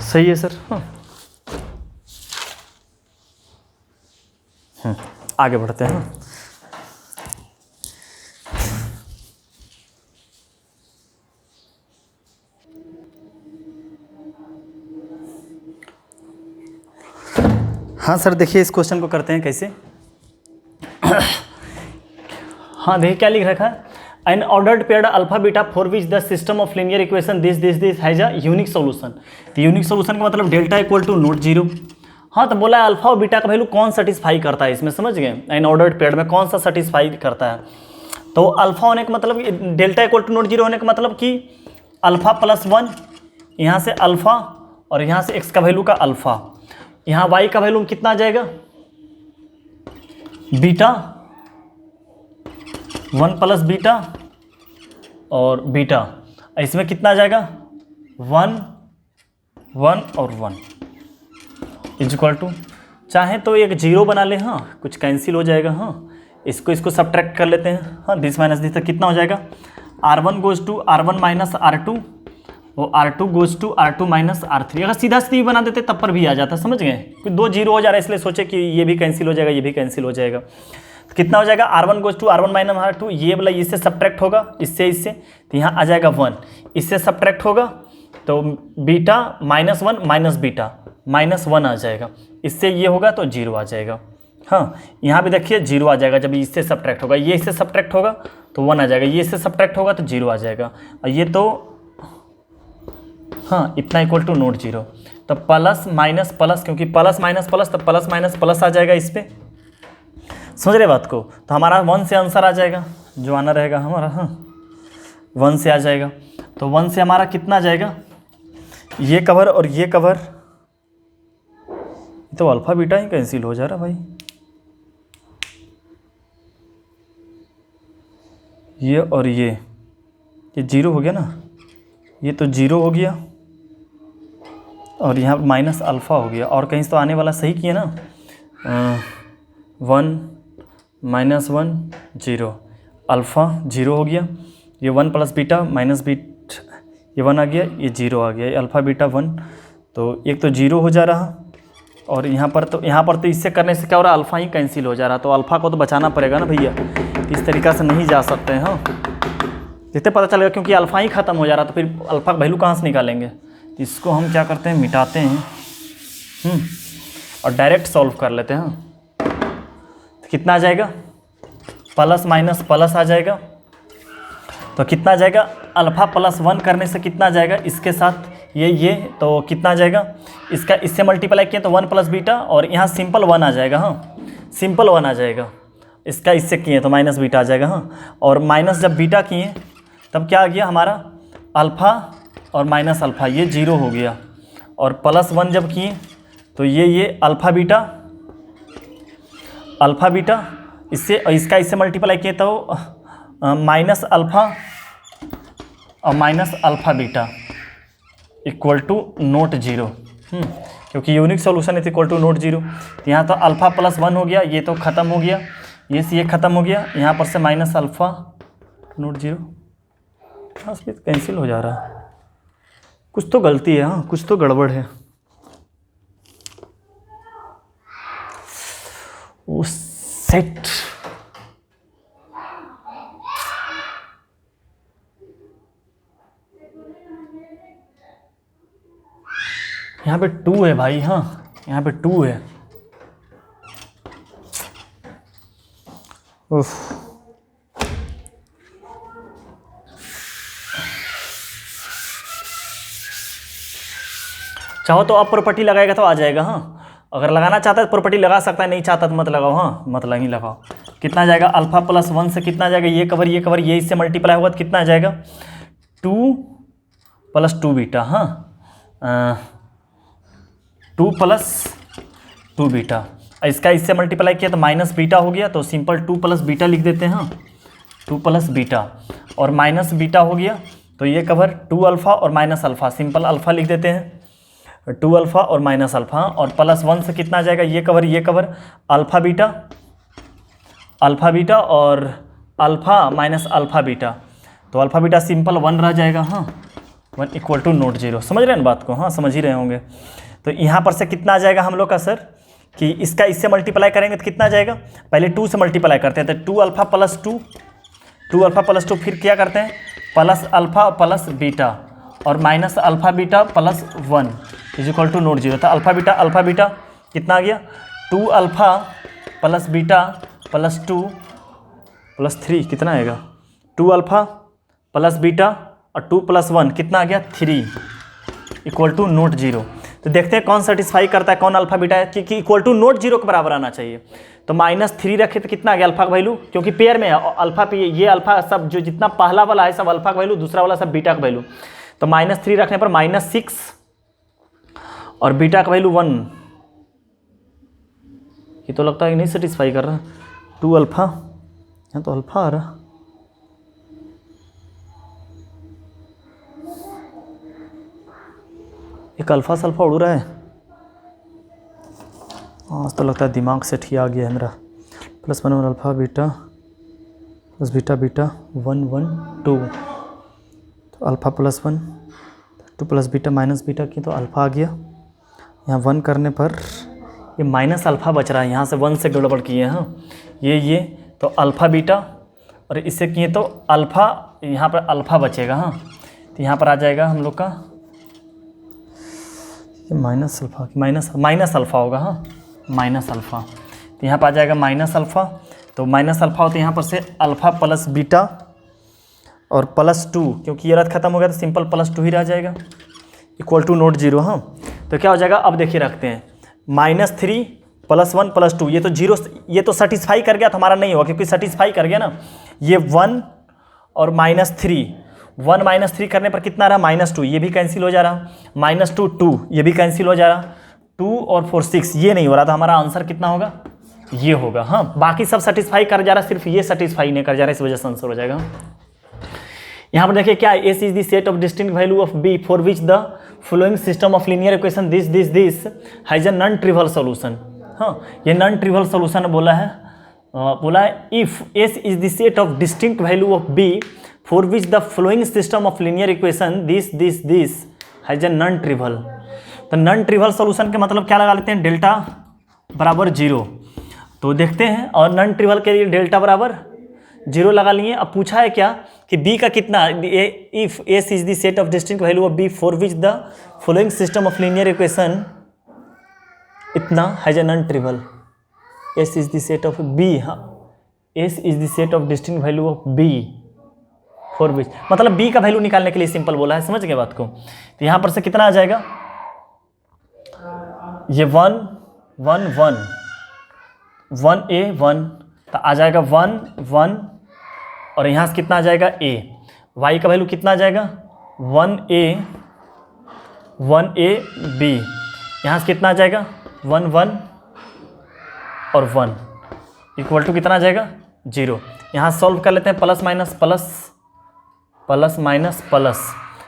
सही है सर। आगे बढ़ते हैं। हाँ सर देखिए इस क्वेश्चन को करते हैं कैसे। हाँ देखिए क्या लिख रखा है, an ordered paired alpha beta for which the system of linear equation this has a unique solution. तो यूनिक सॉल्यूशन का मतलब delta equal to not zero. हाँ तो बोला है अल्फा और बीटा का वैल्यू कौन सेटिस्फाई करता है इसमें, समझ गए, एन ऑर्डर्ड पेयर्ड में कौन सा सेटिस्फाई करता है। तो अल्फा होने का मतलब delta equal to not zero होने का मतलब कि अल्फा प्लस वन, यहाँ से अल्फा और यहाँ से एक्स का वैल्यू का अल्फा, यहाँ वाई का वैल्यू कितना आ जाएगा बीटा, वन प्लस बीटा और बीटा, इसमें कितना आ जाएगा वन वन और वन इज इक्वल टू, चाहे तो एक जीरो बना ले, हाँ कुछ कैंसिल हो जाएगा, हाँ इसको सब्ट्रैक्ट कर लेते हैं, हाँ दिस माइनस दिस, तो कितना हो जाएगा R1 goes to R1 minus R2 और R2 goes to R2 minus R3। अगर सीधा सीधी बना देते तब पर भी आ जाता, समझ गए, क्योंकि दो जीरो हो जा रहा है इसलिए सोचे कि ये भी कैंसिल हो जाएगा ये भी कैंसिल हो जाएगा। तो कितना हो जाएगा R1 goes to R1 minus R2, ये वाला इससे सब्ट्रैक्ट होगा इससे, तो यहाँ आ जाएगा 1, इससे सब्ट्रैक्ट होगा तो beta minus one minus beta minus one आ जाएगा, इससे ये होगा तो जीरो आ जाएगा। हाँ यहाँ भी देखिए जीरो आ जाएगा जब इससे सब्ट्रैक्ट होगा, ये इससे सब्ट्रैक्ट होगा तो वन आ जाएगा, ये इससे सब्ट्रैक्ट होगा तो जीरो आ जाएगा, और ये तो हाँ इतना इक्वल टू नॉट जीरो। तो प्लस माइनस प्लस, क्योंकि प्लस माइनस प्लस तो प्लस माइनस प्लस आ जाएगा इस पर, समझ रहे बात को। तो हमारा 1 से आंसर आ जाएगा जो आना रहेगा हमारा, हाँ 1 से आ जाएगा। तो 1 से हमारा कितना आ जाएगा, ये कवर और ये कवर, तो अल्फा बीटा ही कैंसिल हो जा रहा भाई, ये और ये जीरो हो गया ना, ये तो जीरो हो गया और यहाँ माइनस अल्फ़ा हो गया, और कहीं से तो आने वाला सही किया ना, 1 माइनस 1 जीरो, अल्फ़ा जीरो हो गया, ये 1 प्लस बीटा माइनस बीट, ये 1 आ गया, ये जीरो आ गया, ये अल्फ़ा बीटा 1, तो एक तो जीरो हो जा रहा, और यहाँ पर तो इससे करने से क्या हो रहा है अल्फ़ा ही कैंसिल हो जा रहा, तो अल्फ़ा को तो बचाना पड़ेगा ना भैया, इस तरीक़ा से नहीं जा सकते हैं। हाँ जितने पता चलेगा, क्योंकि अल्फ़ा ही ख़त्म हो जा रहा तो फिर अल्फ़ा का वैल्यू कहाँ से निकालेंगे, इसको हम क्या करते हैं मिटाते हैं और डायरेक्ट सॉल्व कर लेते हैं। तो कितना आ जाएगा प्लस माइनस प्लस आ जाएगा, तो कितना आ जाएगा अल्फ़ा प्लस 1 करने से कितना आ जाएगा इसके साथ ये तो कितना आ जाएगा, इसका इससे मल्टीप्लाई किए तो 1 प्लस बीटा, और यहाँ सिंपल 1 आ जाएगा, हाँ सिंपल 1 आ जाएगा, इसका इससे किए तो माइनस बीटा आ जाएगा, हाँ और माइनस जब बीटा किए तब क्या आ गया हमारा अल्फ़ा और माइनस अल्फ़ा, ये जीरो हो गया, और प्लस 1 जब किए तो ये अल्फ़ा बीटा इससे इसका इससे मल्टीप्लाई किए तो माइनस अल्फ़ा और minus alpha beta equal to not zero, क्योंकि unique solution is equal to not zero. तो यहाँ तो अल्फ़ा प्लस 1 हो गया, ये तो ख़त्म हो गया, ये से ये ख़त्म हो गया, यहाँ पर से माइनस अल्फ़ा नॉट जीरो, बस ये कैंसिल हो जा रहा है, कुछ तो गलती है, हाँ कुछ तो गड़बड़ है। वो सेट यहाँ पे 2 है भाई, हाँ यहाँ पे 2 है, उफ चाहो तो आप प्रॉपर्टी लगाएगा तो आ जाएगा, हाँ अगर लगाना चाहता है प्रॉपर्टी लगा सकता है, नहीं चाहता तो मत लगाओ, हाँ मत नहीं लगाओ। कितना आ जाएगा अल्फ़ा प्लस 1 से कितना आ जाएगा, ये कवर ये इससे मल्टीप्लाई होगा तो कितना आ जाएगा 2 प्लस 2 बीटा, हाँ 2 प्लस 2 बीटा, इसका इससे मल्टीप्लाई किया तो माइनस बीटा हो गया, तो सिंपल 2 प्लस बीटा लिख देते हैं, हाँ 2 प्लस बीटा, और माइनस बीटा हो गया तो ये कवर 2 अल्फ़ा और माइनस अल्फ़ा, सिंपल अल्फ़ा लिख देते हैं, 2 अल्फ़ा और माइनस अल्फ़ा, और प्लस 1 से कितना आ जाएगा ये cover alpha beta alpha beta और अल्फ़ा माइनस अल्फ़ा बीटा, तो अल्फ़ा बीटा सिंपल 1 रह जाएगा। हाँ 1 इक्वल टू नोट 0। समझ रहे हैं बात को? हाँ समझ ही रहे होंगे। तो यहाँ पर से कितना आ जाएगा हम लोग का सर कि इसका इससे मल्टीप्लाई करेंगे तो कितना आ जाएगा, पहले 2 से मल्टीप्लाई करते हैं तो 2 अल्फ़ा प्लस 2, 2 अल्फ़ा प्लस 2, फिर क्या करते हैं प्लस अल्फ़ा प्लस बीटा और minus alpha beta plus 1 is equal to not 0। तो अल्फ़ा बीटा कितना आ गया 2 alpha plus beta plus 2 plus 3 कितना आएगा 2 अल्फ़ा प्लस बीटा और 2 प्लस 1 कितना आ गया 3 इक्वल टू नोट 0। तो देखते हैं कौन सेटिस्फाई करता है, कौन अल्फ़ा बीटा है, क्योंकि इक्वल टू नोट 0 के बराबर आना चाहिए। तो -3 रखे तो कितना आ गया अल्फ़ा का वैल्यू, क्योंकि पेयर में है अल्फ़ा पे, ये अल्फ़ा सब जो जितना पहला वाला है सब अल्फ़ा का वैल्यू, दूसरा वाला सब बीटा का वैल्यू। तो -3 रखने पर -6 और बीटा का वैल्यू 1। ये तो लगता है कि नहीं सेटिस्फाई कर रहा। 2 अल्फ़ा, यहाँ तो अल्फ़ा आ रहा, एक अल्फ़ा सल्फ़ा उड़ रहा है। हाँ तो लगता है दिमाग से ठीक आ गया है मेरा। +1 और alpha beta plus beta beta 1 1 2, तो alpha plus 1 2 plus beta minus beta की, तो अल्फ़ा आ गया। यहाँ 1 करने पर ये माइनस अल्फ़ा बच रहा है, यहाँ से 1 से गड़बड़ किए हैं। हाँ ये तो अल्फ़ा बीटा और इससे किए तो अल्फ़ा, यहाँ पर अल्फ़ा बचेगा। हाँ तो यहाँ पर आ जाएगा हम लोग का ये माइनस अल्फ़ा, माइनस अल्फ़ा होगा। हाँ माइनस अल्फ़ा, तो यहाँ पर आ जाएगा माइनस अल्फ़ा। तो माइनस अल्फ़ा होते यहाँ पर से अल्फ़ा प्लस बीटा और +2, क्योंकि ये रद्द खत्म हो गया तो सिंपल +2 ही रह जाएगा इक्वल टू नोट 0। हाँ तो क्या हो जाएगा, अब देखिए रखते हैं -3 +1 +2, ये तो 0, ये तो सेटिस्फाई कर गया तो हमारा नहीं होगा, क्योंकि सेटिस्फाई कर गया ना। ये 1 और -3, 1 -3 करने पर कितना रहा -2, ये भी कैंसिल हो जा रहा, -2 2, ये भी कैंसिल हो जा रहा, 2 और 4 6, ये नहीं हो रहा, तो हमारा आंसर कितना होगा, ये होगा। हाँ बाकी सब सेटिस्फाई कर जा रहा, सिर्फ ये सेटिस्फाई नहीं कर जा रहा, इस वजह से आंसर हो जाएगा। यहाँ पर देखिए क्या है, S is the set of distinct value of B for which the following system of linear equation this has a non trivial solution. हाँ ये नॉन ट्रिवियल सॉल्यूशन बोला है if S is the set of distinct value of B for which the following system of linear equation this has a non trivial. तो non trivial solution के मतलब क्या लगा लेते हैं, डेल्टा बराबर 0। तो देखते हैं, और नॉन ट्रिवियल के लिए डेल्टा बराबर 0 लगा लिए। अब पूछा है क्या कि B का कितना, if S is the set of distinct value of B for which the following system of linear equation इतना has a non trivial. S is the set of B, हाँ S is the set of distinct value of B for which, मतलब B का value निकालने के लिए simple बोला है, समझ गए बात को। तो यहाँ पर से कितना आ जाएगा, ये 1 1 1 1 A 1, तो आ जाएगा 1 1 और यहाँ से कितना आ जाएगा A, Y का वैल्यू कितना आ जाएगा 1A B, यहाँ से कितना आ जाएगा 1 1 और 1 इक्वल टू कितना आ जाएगा 0। यहाँ सॉल्व कर लेते हैं, plus minus plus plus minus plus,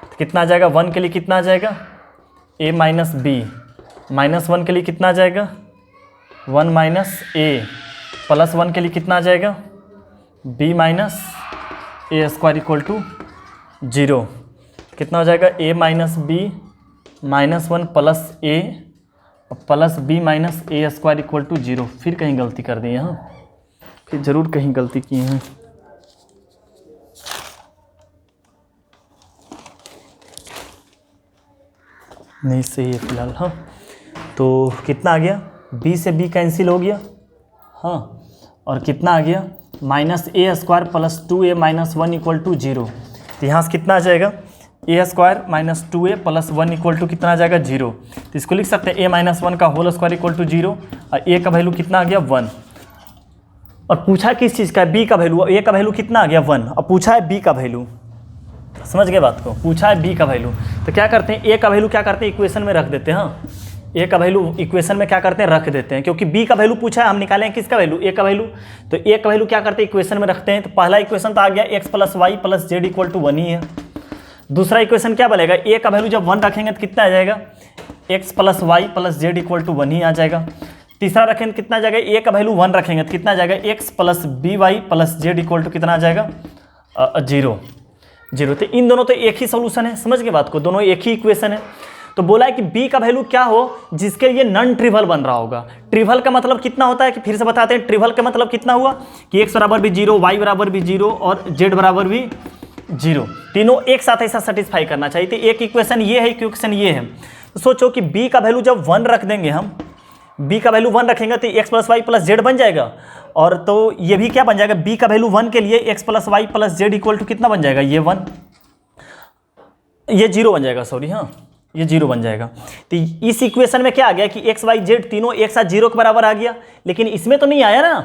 तो कितना आ जाएगा 1 के लिए कितना आ जाएगा A माइनस B, -1 के लिए कितना आ जाएगा 1 माइनस A, +1 के लिए कितना आ जाएगा B minus A square equal to 0। कितना हो जाएगा A minus B -1 plus A plus B minus A square equal to 0। फिर कहीं गलती कर दी यहाँ, फिर जरूर कहीं गलती की हैं। नहीं सही है फिलहाल। हाँ तो कितना आ गया, B से B कैंसिल हो गया। हाँ और कितना आ गया -A square plus 2A minus 1 equal to 0। तो यहाँ से कितना आ जाएगा A square minus 2A plus 1 equal to कितना आ जाएगा 0। तो इसको लिख सकते हैं A माइनस 1 का होल स्क्वायर इक्वल टू 0 और A का वैल्यू कितना आ गया 1। और पूछा किस चीज़ का, B का वैल्यू, A का वैल्यू कितना आ गया 1 और पूछा है B का वैल्यू, समझ गए बात को, पूछा है B का वैल्यू। तो क्या करते हैं, A का वैल्यू क्या करते हैं इक्वेशन में रख देते हैं। हाँ A का वैल्यू इक्वेशन में क्या करते हैं रख देते हैं, क्योंकि B का वैल्यू पूछा है, हम निकालें किसका वैल्यू A का वैल्यू। तो A का वैल्यू क्या करते हैं इक्वेशन में रखते हैं। तो पहला इक्वेशन तो आ गया x plus y plus Z equal to 1 ही है। दूसरा इक्वेशन क्या बनेगा, A का वैल्यू जब 1 रखेंगे तो कितना आ जाएगा x plus y plus Z equal to 1 ही आ जाएगा। तीसरा रखेंगे कितना आ जाएगा, ए का वैल्यू 1 रखेंगे तो कितना आ जाएगा, x plus b y plus Z equal to कितना आ जाएगा, 0 0। तो इन दोनों तो एक ही सोल्यूशन है, समझ के बात को, दोनों एक ही इक्वेशन है। तो बोला है कि b का वैल्यू क्या हो जिसके लिए नॉन ट्रिवल बन रहा होगा। ट्रिवल का मतलब कितना होता है कि फिर से बताते हैं, ट्रिवल का मतलब कितना हुआ कि x बराबर भी 0, y बराबर भी 0 और z बराबर भी 0, तीनों एक साथ ऐसा सेटिस्फाई करना चाहिए। तो एक इक्वेशन ये है, इक्वेशन ये है। तो सोचो कि b का वैल्यू जब 1 रख देंगे हम, b का वैल्यू 1 रखेंगे तो x plus y plus z बन जाएगा। और तो ये भी क्या बन जाएगा, b का वैल्यू 1 के लिए x plus y plus Z equal to कितना बन जाएगा, ये 1, ये 0 बन जाएगा, सॉरी हाँ ये 0 बन जाएगा। तो इस इक्वेशन में क्या आ गया कि एक्स वाई जेड तीनों एक साथ 0 के बराबर आ गया। लेकिन इसमें तो नहीं आया ना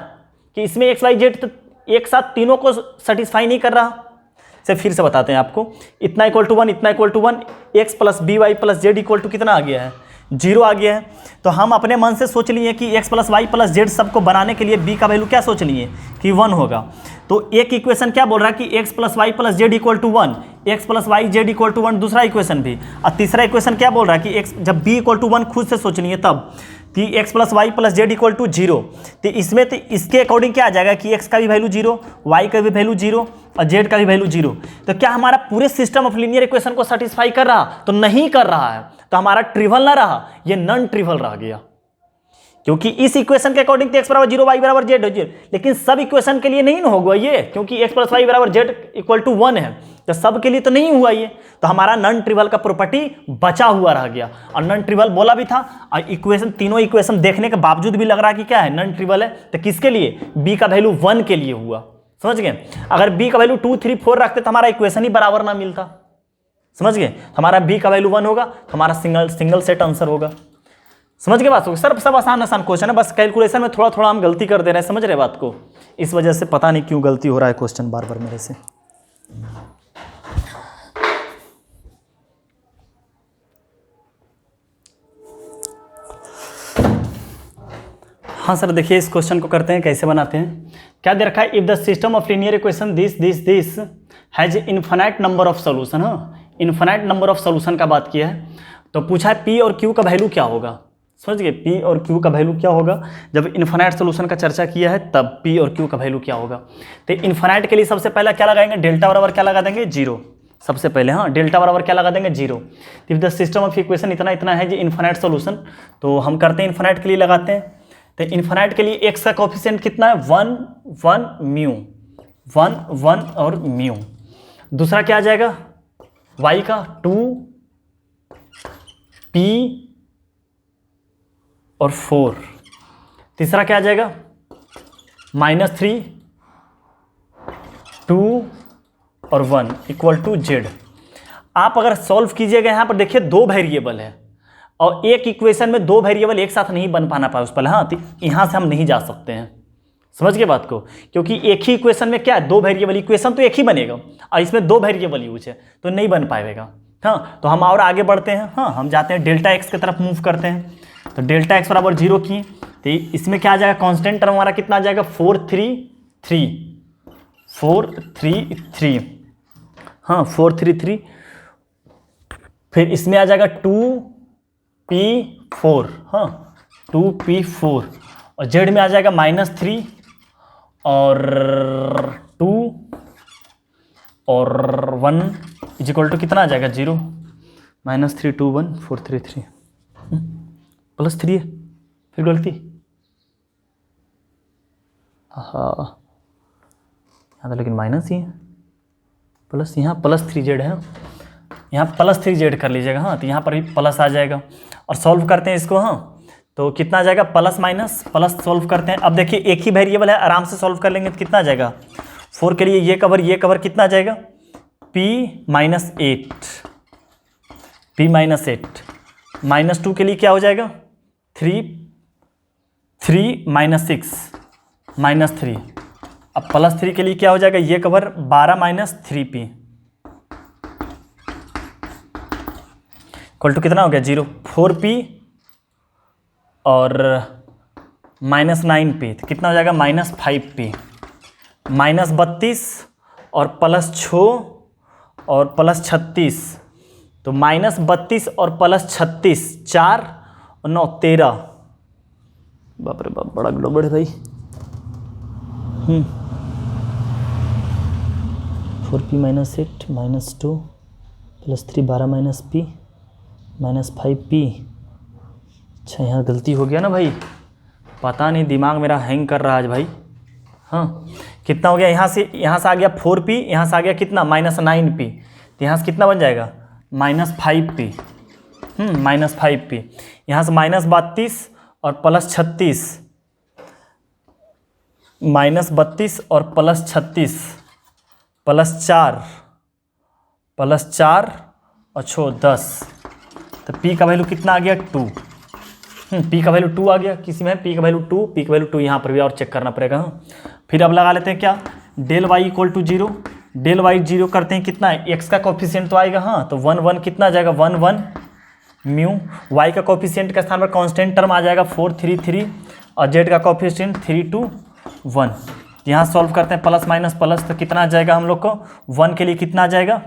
कि इसमें एक्स वाई जेड तो एक साथ तीनों को सेटिस्फाई नहीं कर रहा। से फिर से बताते हैं आपको, इतना इक्वल टू 1, इतना equal to 1, x plus b y plus Z equal to कितना आ गया है, 0 आ गया है। तो हम अपने मन से सोच लिए कि x plus y plus z सबको बनाने के लिए बी का वैल्यू क्या सोच लिए कि 1 होगा। तो एक इक्वेशन क्या बोल रहा है कि x plus y plus Z equal to 1, x plus y z equal to 1 दूसरा इक्वेशन भी। और तीसरा इक्वेशन क्या बोल रहा है कि एक्स जब बी इक्वल टू 1 खुद से सोच लिए तब कि x plus y plus Z equal to 0। तो इसमें तो इसके अकॉर्डिंग क्या आ जाएगा कि एक्स का भी वैल्यू 0, वाई का भी वैल्यू 0 और जेड का भी वैल्यू 0। तो क्या हमारा पूरे सिस्टम ऑफ लीनियर इक्वेशन को सेटिस्फाई कर रहा, तो नहीं कर रहा है। तो हमारा ट्रिवल ना रहा, ये नॉन ट्रिवल रह गया, क्योंकि इस इक्वेशन के अकॉर्डिंग तो एक्स बराबर 0, वाई बराबर जेड, लेकिन सब इक्वेशन के लिए नहीं होगा ये, क्योंकि एक्स प्लस वाई बराबर जेड इक्वल टू 1 है। तो सब के लिए तो नहीं हुआ ये, तो हमारा नॉन ट्रिवल का प्रॉपर्टी बचा हुआ रह गया। और नॉन ट्रिवल बोला भी था, और इक्वेशन तीनों इक्वेशन देखने के बावजूद भी लग रहा है कि क्या है, नॉन ट्रिवल है। तो किसके लिए, बी का वैल्यू 1 के लिए हुआ, समझ गए। अगर बी का वैल्यू 2, 3, 4 रखते तो हमारा इक्वेशन ही बराबर ना मिलता, समझ गए। हमारा बी का वैल्यू 1 होगा तो हमारा सिंगल सेट आंसर होगा, समझ के बात हो। सर सब आसान क्वेश्चन है, बस कैलकुलेशन में थोड़ा थोड़ा हम गलती कर दे रहे हैं, समझ रहे बात को। इस वजह से पता नहीं क्यों गलती हो रहा है क्वेश्चन बार बार मेरे से। हाँ सर देखिए इस क्वेश्चन को करते हैं, कैसे बनाते हैं। क्या दे रखा है, if the system of linear equation this has infinite number of solution. हाँ, इन्फिनाइट नंबर ऑफ सोल्यूशन का बात किया है। तो पूछा है पी और क्यू का वैल्यू क्या होगा, समझ गए। पी और क्यू का वैल्यू क्या होगा, जब इन्फिनाइट सोल्यूशन का चर्चा किया है तब पी और क्यू का वैल्यू क्या होगा। तो इन्फिनाइट के लिए सबसे पहला क्या लगाएंगे, डेल्टा बराबर क्या लगा देंगे, 0 सबसे पहले। हाँ, डेल्टा बराबर क्या लगा देंगे, 0। If the system of equation इतना है जी इन्फिनाइट सोल्यूशन, तो हम करते हैं इन्फिनाइट के लिए लगाते हैं। तो इन्फिनाइट के लिए एक्स का कोफिशिएंट कितना है, 1 1 म्यू, 1 1 और म्यू। दूसरा क्या आ जाएगा, वाई का 2 पी और 4। तीसरा क्या आ जाएगा, -3 2 और 1 इक्वल टू जेड। आप अगर सॉल्व कीजिएगा, यहाँ पर देखिए 2 वेरिएबल है और एक इक्वेशन में 2 वेरिएबल एक साथ नहीं बन पाना पाए उस पर। हाँ, तो यहाँ से हम नहीं जा सकते हैं, समझ के बात को, क्योंकि एक ही इक्वेशन में क्या है, 2 वेरिएबल, इक्वेशन तो एक ही बनेगा और इसमें 2 वेरिएबल यूज है तो नहीं बन पाएगा। हाँ, तो हम और आगे बढ़ते हैं। हाँ, हम जाते हैं डेल्टा एक्स की तरफ मूव करते हैं। तो डेल्टा एक्स बराबर 0 की, तो इसमें क्या आ जाएगा, कांस्टेंट टर्म हमारा कितना आ जाएगा, 4 3 3 4 3 3। हाँ, 4 3 3। फिर इसमें आ जाएगा 2p4। हाँ, 2p4 और जेड में आ जाएगा -3 और 2 और 1 इज इक्वल टू कितना आ जाएगा, 0 -3 2 1 4 3 3 +3 है, फिर गलती। हाँ, यहाँ तो लेकिन माइनस ही है, प्लस, यहाँ +3z है, यहाँ +3z कर लीजिएगा। हाँ, तो यहाँ पर भी प्लस आ जाएगा और सॉल्व करते हैं इसको। हाँ, तो कितना आ जाएगा, प्लस माइनस प्लस सॉल्व करते हैं। अब देखिए एक ही वेरिएबल है, आराम से सॉल्व कर लेंगे तो कितना आ जाएगा, 4 के लिए ये कवर कितना आ जाएगा, p -8 p -8 -2 के लिए क्या हो जाएगा, 3 3 -6 -3। अब +3 के लिए क्या हो जाएगा, ये कवर 12 -3p इक्वल टू कितना हो गया, 0 4p और -9p कितना हो जाएगा, -5p -32 और +6 और +36। तो -32 और +36 4 और 9 13 बाप रे बाप, बड़ा गड़बड़ है भाई। 4p minus 8 minus 2 plus 3 12 minus p minus 5p। अच्छा यहाँ गलती हो गया ना भाई, पता नहीं दिमाग मेरा हैंग कर रहा है आज भाई। हाँ कितना हो गया, यहाँ से आ गया 4p, यहाँ से आ गया कितना माइनस 9p, तो यहाँ से कितना बन जाएगा माइनस 5p। माइनस 5p, यहाँ से माइनस 32 और प्लस 36, माइनस 32 और प्लस 36 प्लस 4 और 10, तो p का वैल्यू कितना आ गया 2। p का वैल्यू 2 आ गया, किसी में p का वैल्यू 2, p का वैल्यू 2 यहाँ पर भी और चेक करना पड़ेगा। हाँ फिर अब लगा लेते हैं क्या, del y equal to 0, del y 0 करते हैं कितना है, x का कोफिशिएंट तो आएगा, हाँ तो 1 1 कितना आ जाएगा 1 1 म्यू, y का कोफिशिएंट के स्थान पर कांस्टेंट टर्म आ जाएगा 4 3 3 और z का कोफिशिएंट 3 2 1। यहाँ सॉल्व करते हैं प्लस माइनस प्लस, तो कितना आ जाएगा हम लोग को 1 के लिए कितना आ जाएगा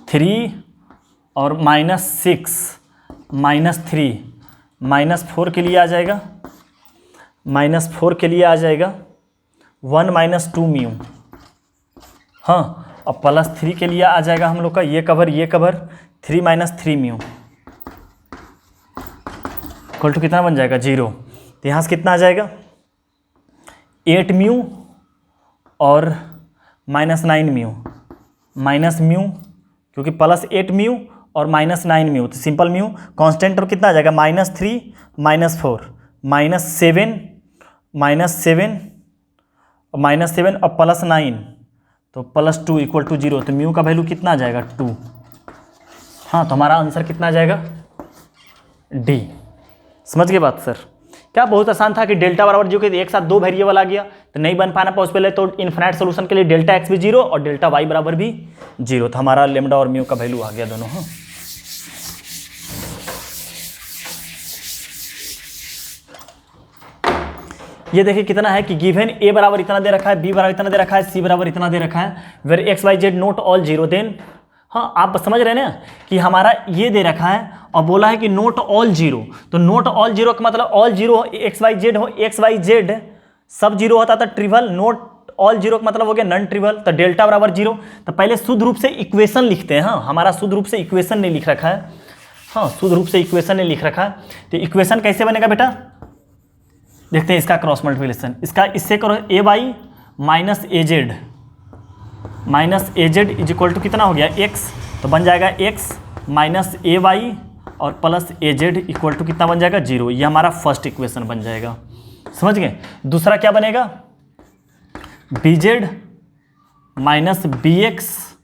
3 और माइनस 6 माइनस 3 माइनस 4 के लिए आ जाएगा, माइनस 4 के लिए आ जाएगा 1 माइनस 2 म्यू। हाँ और प्लस 3 के लिए आ जाएगा हम लोग का ये cover 3 minus 3 mu equal to कितना बन जाएगा 0। तो यहाँ से कितना आ जाएगा 8 म्यू और माइनस 9 म्यू, माइनस म्यू क्योंकि प्लस 8 म्यू और माइनस 9 म्यू, तो सिंपल म्यू कांस्टेंट टर्म कितना आ जाएगा माइनस 3 माइनस 4 माइनस 7 और प्लस 9 तो प्लस 2 इक्वल टू 0, तो म्यू का वैल्यू कितना आ जाएगा 2। हाँ तो हमारा आंसर कितना आ जाएगा डी। समझ गए बात सर, क्या बहुत आसान था कि डेल्टा बराबर 0 के एक साथ 2 वेरिएबल आ गया तो नहीं बन पाना पॉसिबल है, तो इन्फिनाइट सोल्यूशन के लिए डेल्टा एक्स भी 0 और डेल्टा वाई बराबर भी 0, तो हमारा लेमडा और म्यू का वैल्यू आ गया दोनों। हाँ ये देखिए कितना है कि गिवन ए बराबर इतना दे रखा है, बी बराबर इतना दे रखा है, सी बराबर इतना दे रखा है, where x y z not all 0, then हाँ आप समझ रहे हैं ना कि हमारा ये दे रखा है और बोला है कि नोट ऑल 0, तो नोट ऑल 0 का मतलब ऑल 0 एक्स वाई जेड हो, एक्स वाई जेड सब 0 होता था ट्रिवल, नोट ऑल 0 का मतलब हो गया नॉन ट्रिवल, तो डेल्टा बराबर 0। तो पहले शुद्ध रूप से इक्वेशन लिखते हैं। हाँ हमारा शुद्ध रूप से इक्वेशन नहीं लिख रखा है, हाँ शुद्ध रूप से इक्वेशन नहीं लिख रखा है, तो इक्वेशन कैसे बनेगा बेटा, देखते हैं इसका क्रॉस मल्टीप्लिकेशन, इसका इससे करो A Y minus A Z is equal to कितना हो गया x, तो बन जाएगा x माइनस ए वाई और plus A Z equal to कितना बन जाएगा 0। ये हमारा फर्स्ट इक्वेशन बन जाएगा। समझ गए। दूसरा क्या बनेगा b z minus b x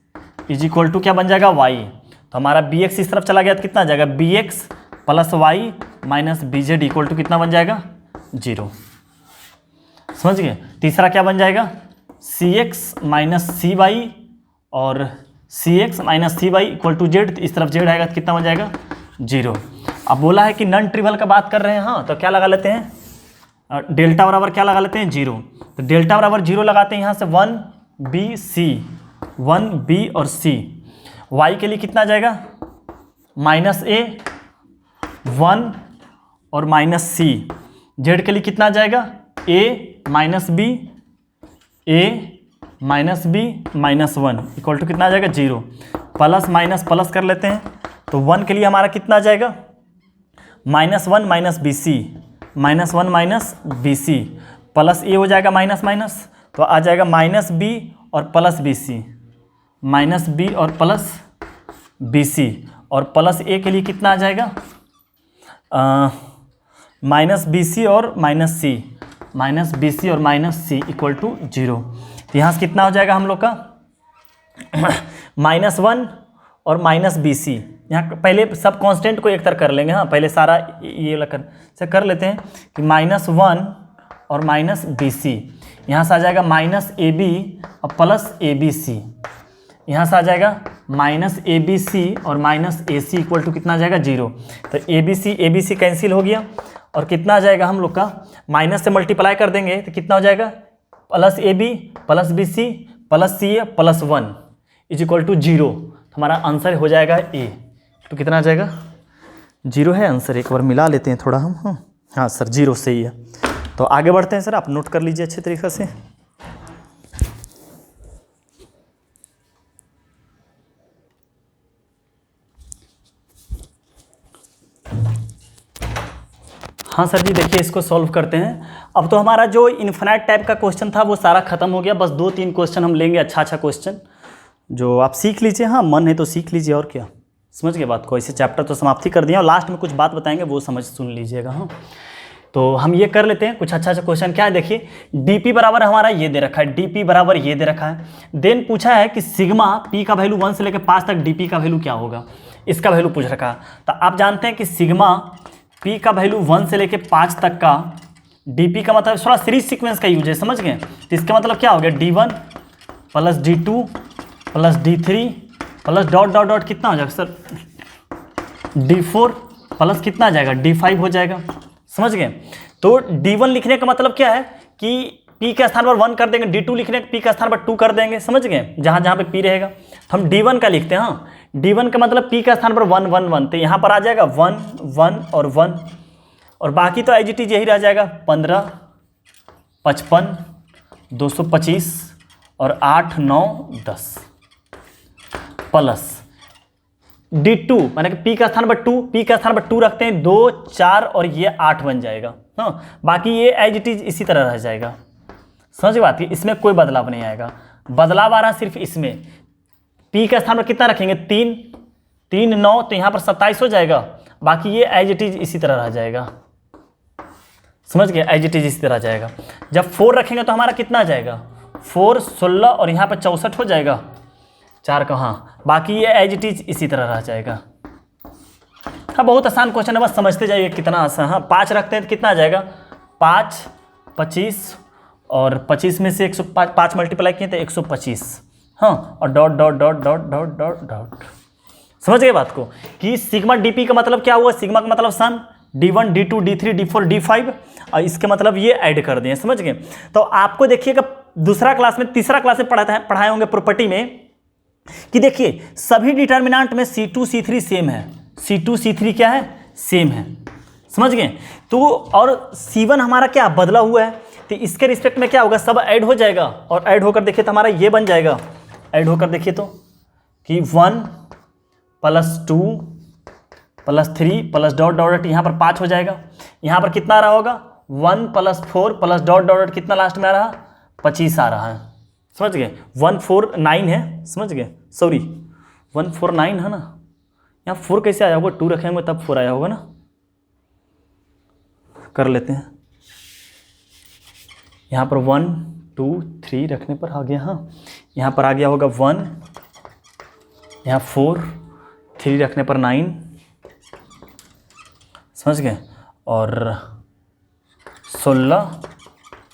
is equal to क्या बन जाएगा y, तो हमारा बी एक्स इस तरफ चला गया तो कितना आ जाएगा b x plus y minus b z equal to कितना बन जाएगा 0। समझ गए। तीसरा क्या बन जाएगा C X minus C Y और C X minus C Y equal to Z, इस तरफ जेड आएगा तो कितना बन जाएगा 0। अब बोला है कि नॉन ट्रिवल का बात कर रहे हैं, हाँ तो क्या लगा लेते हैं डेल्टा बराबर क्या लगा लेते हैं 0, तो डेल्टा बराबर 0 लगाते हैं यहाँ से 1 बी और सी, वाई के लिए कितना आ जाएगा माइनस ए 1 और माइनस सी, जेड के लिए कितना आ जाएगा A minus B minus 1 equal to कितना आ जाएगा 0। प्लस माइनस प्लस कर लेते हैं, तो 1 के लिए हमारा कितना आ जाएगा -1 माइनस बी सी प्लस ए हो जाएगा माइनस माइनस, तो आ जाएगा माइनस बी और प्लस बी सी और प्लस ए के लिए कितना आ जाएगा माइनस बी सी और माइनस सी इक्वल टू 0। तो यहाँ से कितना हो जाएगा हम लोग का -1 और माइनस बी सी, यहाँ पहले सब कांस्टेंट को एक तरह कर लेंगे। हाँ पहले सारा ये कर लेते हैं कि -1 और माइनस बी सी, यहाँ से आ जाएगा माइनस ए बी और प्लस ए बी सी, यहाँ से आ जाएगा माइनस ए बी सी और minus a c equal to कितना आ जाएगा 0। तो ए बी सी कैंसिल हो गया और कितना आ जाएगा हम लोग का माइनस से मल्टीप्लाई कर देंगे तो कितना हो जाएगा plus A B plus B C plus C a plus 1 is equal to 0। तो हमारा आंसर हो जाएगा ए, तो कितना आ जाएगा 0 है आंसर। एक बार मिला लेते हैं थोड़ा हम। हाँ हाँ सर 0 सही है। तो आगे बढ़ते हैं सर, आप नोट कर लीजिए अच्छे तरीके से। हाँ सर जी देखिए इसको सॉल्व करते हैं। अब तो हमारा जो इन्फिनाइट टाइप का क्वेश्चन था वो सारा खत्म हो गया, बस 2-3 क्वेश्चन हम लेंगे अच्छा क्वेश्चन जो आप सीख लीजिए। हाँ मन है तो सीख लीजिए, और क्या, समझ गए बात को। ऐसे चैप्टर तो समाप्ति कर दिया और लास्ट में कुछ बात बताएंगे वो समझ सुन लीजिएगा। हाँ तो हम ये कर लेते हैं कुछ अच्छा क्वेश्चन। क्या है देखिए, डीपी बराबर हमारा ये दे रखा है, डीपी बराबर ये दे रखा है। देन पूछा है कि सिग्मा पी का वैल्यू 1 से लेकर 5 तक डीपी का वैल्यू क्या होगा, इसका वैल्यू पूछ रखा है। तो आप जानते हैं कि सिग्मा पी का वैल्यू 1 से लेकर 5 तक का, डीपी का मतलब थोड़ा सीरीज सीक्वेंस का यूज है, समझ गए। तो इसका मतलब क्या हो गया, D1 plus D2 plus D3 plus dot dot dot कितना हो जाएगा सर, D4 प्लस कितना आ जाएगा, D5 हो जाएगा, समझ गए। तो D1 लिखने का मतलब क्या है कि P के स्थान पर 1 कर देंगे, D2 लिखने का P के स्थान पर 2 कर देंगे, समझ गए, जहाँ जहाँ पे P रहेगा। तो हम D1 का लिखते हैं। हाँ D1 का मतलब P के स्थान पर 1 1 1, तो यहाँ पर आ जाएगा 1 1 और 1, और बाकी तो एज इट इज यही रह जाएगा 15 55 225 और 8 9 10 प्लस D2 माने कि P का स्थान पर 2, P का स्थान पर 2 रखते हैं, 2 4 और ये 8 बन जाएगा। हाँ बाकी ये एज इट इज इसी तरह रह जाएगा, समझ बात की, इसमें कोई बदलाव नहीं आएगा। बदलाव आ रहा सिर्फ इसमें, P का स्थान पर कितना रखेंगे 3 3 9, तो यहाँ पर 27 हो जाएगा, बाकी ये एज इट इज इसी तरह रह जाएगा, समझ गए, एज इट इज इसी तरह जाएगा। जब 4 रखेंगे तो हमारा कितना आ जाएगा, 4 16 और यहाँ पर 64 हो जाएगा, 4 का, हाँ बाकी ये एज इट इज इसी तरह रह जाएगा। हाँ बहुत आसान क्वेश्चन है, बस समझते जाइए कितना आसान। हाँ 5 रखते हैं तो कितना आ जाएगा, 5 25 और 25 में से 105 मल्टीप्लाई किए तो 125, हाँ और dot dot dot dot dot dot dot, समझ गए बात को कि सिग्मा डीपी का मतलब क्या हुआ, सिग्मा का मतलब सन, D1 D2 D3 D4 D5, और इसके मतलब ये ऐड कर दिए, समझ गए। तो आपको देखिएगा तीसरा क्लास में पढ़ाए होंगे प्रॉपर्टी में कि देखिए सभी डिटर्मिनेंट में C2 C3 सेम है, C2 C3 क्या है, सेम है, समझ गए। तो और C1 हमारा क्या बदला हुआ है, तो इसके रिस्पेक्ट में क्या होगा, सब ऐड हो जाएगा, और ऐड होकर देखिए तो हमारा ये बन जाएगा, ऐड होकर देखिए तो कि 1 plus 2 plus 3 plus dot dot dot, यहाँ पर 5 हो जाएगा, यहाँ पर कितना आ रहा होगा 1 plus 4 plus dot dot dot, कितना लास्ट में आ रहा 25 आ रहा है, समझ गए। 149 है, समझ गए, सॉरी 149 है ना, यहाँ 4 कैसे आया होगा, 2 रखेंगे तब 4 आया होगा ना, कर लेते हैं। यहाँ पर 1 2 3 रखने पर आ गया, हाँ यहाँ पर आ गया होगा 1, यहाँ 4 3 रखने पर 9, समझ गए, और 16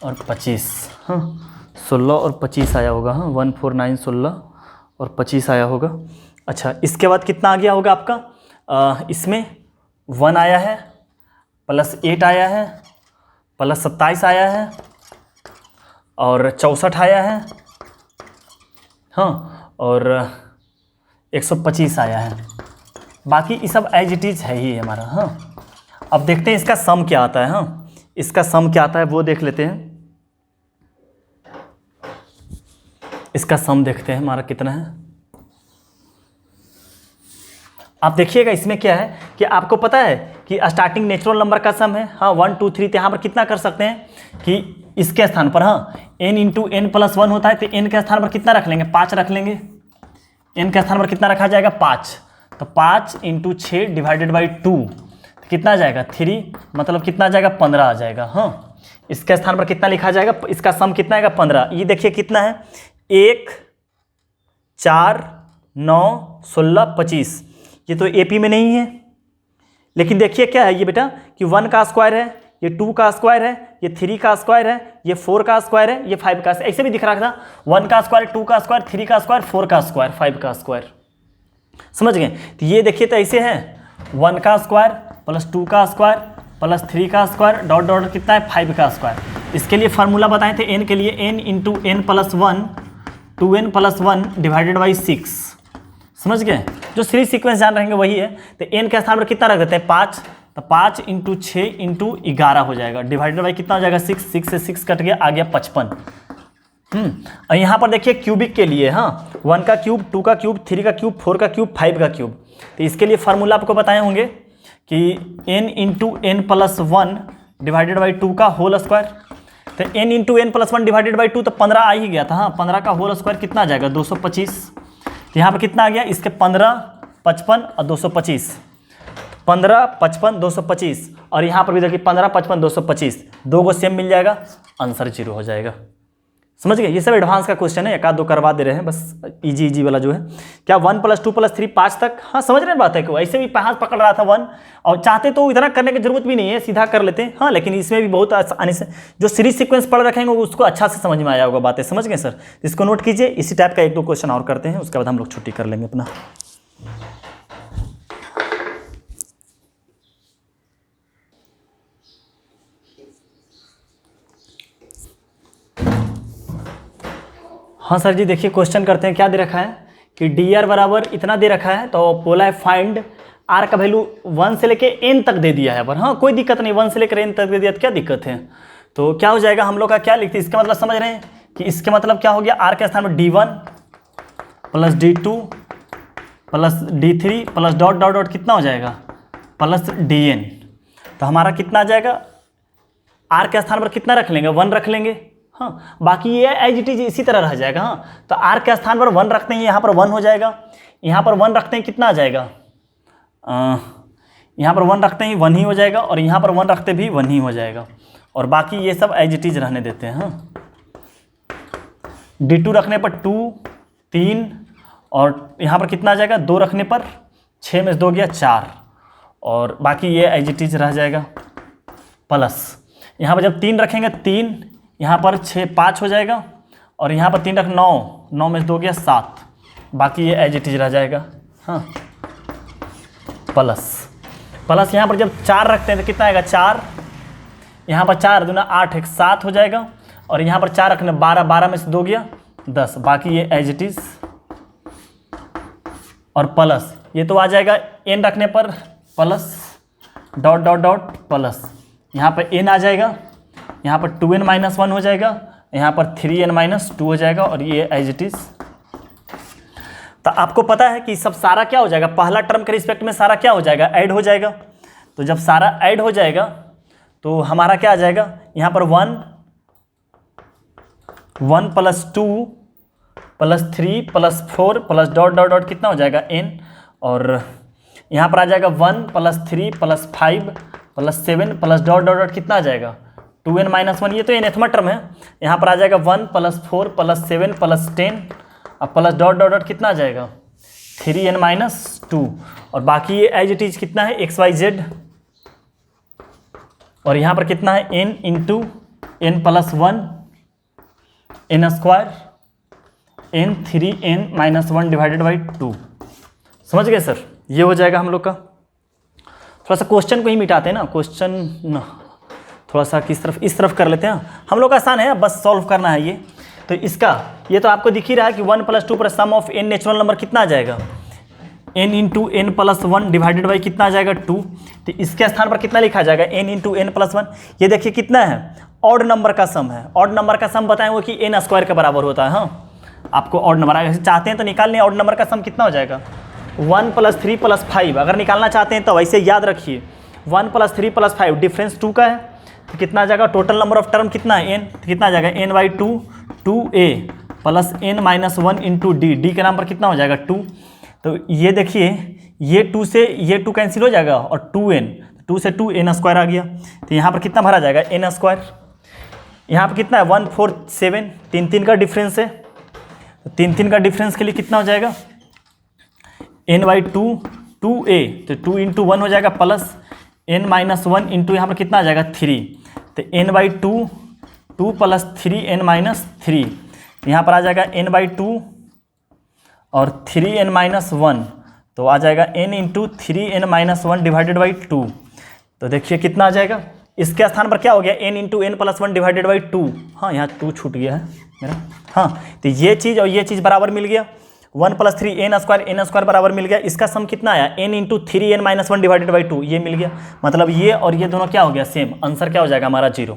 और 25, हाँ 16 और 25 आया होगा, हाँ 149 16 और 25 आया होगा। अच्छा इसके बाद कितना आ गया होगा आपका, इसमें 1 आया है, प्लस 8 आया है, प्लस 27 आया है, और 64 आया है, हाँ और 125 आया है, बाकी ये सब एज इट इज है ही हमारा। हाँ अब देखते हैं इसका सम क्या आता है, हाँ इसका सम क्या आता है वो देख लेते हैं, इसका सम देखते हैं हमारा कितना है। आप देखिएगा इसमें क्या है कि आपको पता है कि स्टार्टिंग नेचुरल नंबर का सम है, हाँ 1 2 3, तो यहाँ पर कितना कर सकते हैं कि इसके स्थान पर, हाँ n इंटू एन प्लस 1 होता है, तो n के स्थान पर कितना रख लेंगे, 5 रख लेंगे, n के स्थान पर कितना रखा जाएगा 5, तो 5 इंटू 6 डिवाइडेड बाई 2 कितना आ जाएगा 3, मतलब कितना आ जाएगा 15 आ जाएगा। हाँ इसके स्थान पर कितना लिखा जाएगा, इसका सम कितना आएगा 15। ये देखिए कितना है, 1 4 9 16 25, ये तो एपी में नहीं है, लेकिन देखिए क्या है ये बेटा कि 1 का स्क्वायर है, ये 2 का स्क्वायर है, ये 3 का स्क्वायर है, ये 4 का स्क्वायर है, ये 5 का, ऐसे भी दिख रहा था 1 का स्क्वायर 2 का स्क्वायर 3 का स्क्वायर 4 का स्क्वायर 5 का स्क्वायर, समझ गए। तो ये देखिए तो ऐसे है 1 का स्क्वायर प्लस 2 का स्क्वायर प्लस 3 का स्क्वायर डॉट डॉट कितना है 5 का स्क्वायर। इसके लिए फार्मूला बताए थे n के लिए, n into n plus 1 2n प्लस 1 डिवाइडेड बाई 6, समझ गए। जो सीरीज सीक्वेंस जान रहेंगे वही है। तो n के स्थान पर कितना रख देते हैं 5, तो 5 इंटू 6 इंटू 11 हो जाएगा, डिवाइडेड बाई कितना हो जाएगा 6, 6 से 6 कट गया, आ गया 55। और यहाँ पर देखिए क्यूबिक के लिए, हाँ 1 का क्यूब, 2 का क्यूब, 3 का क्यूब, 4 का क्यूब, 5 का क्यूब। तो इसके लिए फार्मूला आपको बताए होंगे कि n into n plus 1 divided by 2 का होल स्क्वायर। तो n into n plus 1 divided by 2 तो 15 आ ही गया था, हाँ 15 का होल स्क्वायर कितना आ जाएगा 225। तो यहाँ पर कितना आ गया, इसके 15, 55 और 225, 15, 55, 225, और यहाँ पर भी देखिए 15, 55, 225, दो को सेम मिल जाएगा, आंसर 0 हो जाएगा। समझ गए, ये सब एडवांस का क्वेश्चन है, एक आध दो करवा दे रहे हैं बस, इजी वाला जो है। क्या 1 + 2 + 3 5 तक, हाँ समझ रहे हैं बात है कि ऐसे भी 5 पकड़ रहा था 1, और चाहते तो इतना करने की जरूरत भी नहीं है, सीधा कर लेते हैं, हाँ लेकिन इसमें भी बहुत आसानी से जो सीरीज सीक्वेंस पढ़ रखेंगे उसको अच्छा से समझ में आया होगा बातें, समझ गए सर। इसको नोट कीजिए, इसी टाइप का 1-2 क्वेश्चन और करते हैं, उसके बाद हम लोग छुट्टी कर लेंगे अपना। हाँ सर जी, देखिए क्वेश्चन करते हैं, क्या दे रखा है कि डी आर बराबर इतना दे रखा है, तो बोला है फाइंड आर का वैल्यू 1 से लेके n तक दे दिया है, पर हाँ कोई दिक्कत नहीं, 1 से लेकर n तक दे दिया तो क्या दिक्कत है। तो क्या हो जाएगा, हम लोग का क्या लिखते हैं, इसका मतलब समझ रहे हैं कि इसके मतलब क्या हो गया, आर के स्थान में d1 + d2 + d3 + dot dot dot कितना हो जाएगा + dn। तो हमारा कितना आ जाएगा, आर के स्थान पर कितना रख लेंगे, 1 रख लेंगे, हाँ बाकी ये एज इट इज इसी तरह रह जाएगा। हाँ तो आर के स्थान पर 1 रखते हैं, यहाँ पर 1 हो जाएगा, यहाँ पर 1 रखते हैं कितना आ जाएगा, यहाँ पर 1 रखते हैं 1 ही हो जाएगा, और यहाँ पर 1 रखते भी 1 ही हो जाएगा, और बाकी ये सब एज इट इज रहने देते हैं। हाँ d2 रखने पर 2, 3, और यहाँ पर कितना आ जाएगा, 2 रखने पर 6 में से 2 गया 4, और बाकी ये एज इट इज रह जाएगा, प्लस यहाँ पर जब 3 रखेंगे 3, यहाँ पर 6 5 हो जाएगा, और यहाँ पर 3 रख 9, 9 में से 2 गया 7, बाकी ये एज इट इज रह जाएगा। हाँ प्लस यहाँ पर जब 4 रखते हैं तो कितना आएगा 4, यहाँ पर 4 दूना 8 1 7 हो जाएगा, और यहाँ पर 4 रखने 12, 12 में से 2 गया 10, बाकी ये एज इट इज, और प्लस ये तो आ जाएगा n रखने पर plus dot dot dot plus, यहाँ पर n आ जाएगा, यहाँ पर 2n - 1 हो जाएगा, यहाँ पर 3n - 2 हो जाएगा, और ये एज इट इज। तो आपको पता है कि सब सारा क्या हो जाएगा, पहला टर्म के रिस्पेक्ट में सारा क्या हो जाएगा, ऐड हो जाएगा। तो जब सारा ऐड हो जाएगा तो हमारा क्या आ जाएगा, यहाँ पर 1 + 2 + 3 + 4 + डॉट डॉट डॉट कितना हो जाएगा n, और यहाँ पर आ जाएगा 1 + 3 + 5 + 7 + डॉट डॉट डॉट कितना आ जाएगा 2n - 1, ये तो nthमा टर्म है, यहाँ पर आ जाएगा 1 + 4 + 7 + 10 और प्लस डॉट डॉट डॉट कितना आ जाएगा 3n - 2, और बाकी ये एज इट इज कितना है xyz, और यहाँ पर कितना है n into n + 1 n² n 3n - 1 divided by 2। समझ गए सर, ये हो जाएगा हम लोग का। थोड़ा सा क्वेश्चन को ही मिटाते हैं ना, क्वेश्चन थोड़ा सा किस तरफ, इस तरफ कर लेते हैं, हम लोग का आसान है, बस सॉल्व करना है ये। तो इसका ये तो आपको दिख ही रहा है कि 1 + 2 पर सम ऑफ n नेचुरल नंबर कितना आ जाएगा, n into n + 1 divided by कितना आ जाएगा 2। तो इसके स्थान पर कितना लिखा जाएगा n इंटू n + 1, ये देखिए कितना है, ऑड नंबर का सम है, ऑड नंबर का सम बताएं वो कि n² के बराबर होता है। हाँ आपको ऑड नंबर अगर चाहते हैं तो निकाल लें, ऑड नंबर का सम कितना हो जाएगा 1 + 3 + 5, अगर निकालना चाहते हैं तो वैसे याद रखिए 1 + 3 + 5 डिफरेंस 2 का है, तो कितना आ जाएगा, टोटल नंबर ऑफ टर्म कितना है n, तो कितना आ जाएगा n/2 2a + n - 1 into d के नाम पर कितना हो जाएगा 2। तो ये देखिए ये 2 से ये 2 कैंसिल हो जाएगा, और 2n, 2 से 2 n² आ गया, तो यहाँ पर कितना भरा जाएगा n², यहाँ पर कितना है 1 4 7, 3 3 का डिफरेंस है, तो 3 3 का डिफरेंस के लिए कितना हो जाएगा n/2 2a, तो 2 इंटू 1 हो जाएगा प्लस n - 1 इंटू यहाँ पर कितना आ जाएगा 3, तो n/2 2 + 3n - 3, यहाँ पर आ जाएगा n/2 और 3n - 1, तो आ जाएगा n into 3n - 1 divided by 2। तो देखिए कितना आ जाएगा, इसके स्थान पर क्या हो गया n into n + 1 divided by 2। हाँ यहाँ 2 छूट गया है मेरा, हाँ तो ये चीज़ और ये चीज़ बराबर मिल गया, 1 + 3 n स्क्वायर बराबर मिल गया। इसका सम कितना आया n into 3n - 1 divided by 2, ये मिल गया। मतलब ये और ये दोनों क्या हो गया सेम, आंसर क्या हो जाएगा हमारा 0।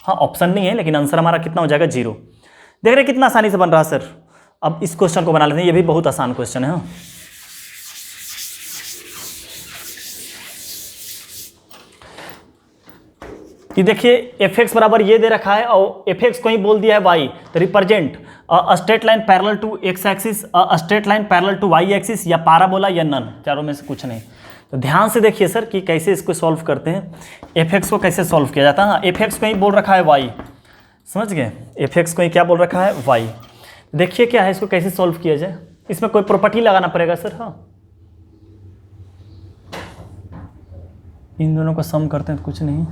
हाँ ऑप्शन नहीं है लेकिन आंसर हमारा कितना हो जाएगा 0। देख रहे कितना आसानी से बन रहा है सर। अब इस क्वेश्चन को बना लेते हैं, ये भी बहुत आसान क्वेश्चन है। हाँ कि देखिए fx बराबर ये दे रखा है और fx को ही बोल दिया है y, तो represent a straight line parallel to x axis, a straight line parallel to y axis, या पाराबोला या नन, चारों में से कुछ नहीं। तो ध्यान से देखिए सर कि कैसे इसको सॉल्व करते हैं, fx को कैसे सॉल्व किया जाता है। हाँ fx को ही बोल रखा है y, समझ गए, fx को ही क्या बोल रखा है y। देखिए क्या है, इसको कैसे सॉल्व किया जाए, इसमें कोई प्रॉपर्टी लगाना पड़ेगा सर। हाँ इन दोनों का सम करते हैं, कुछ नहीं,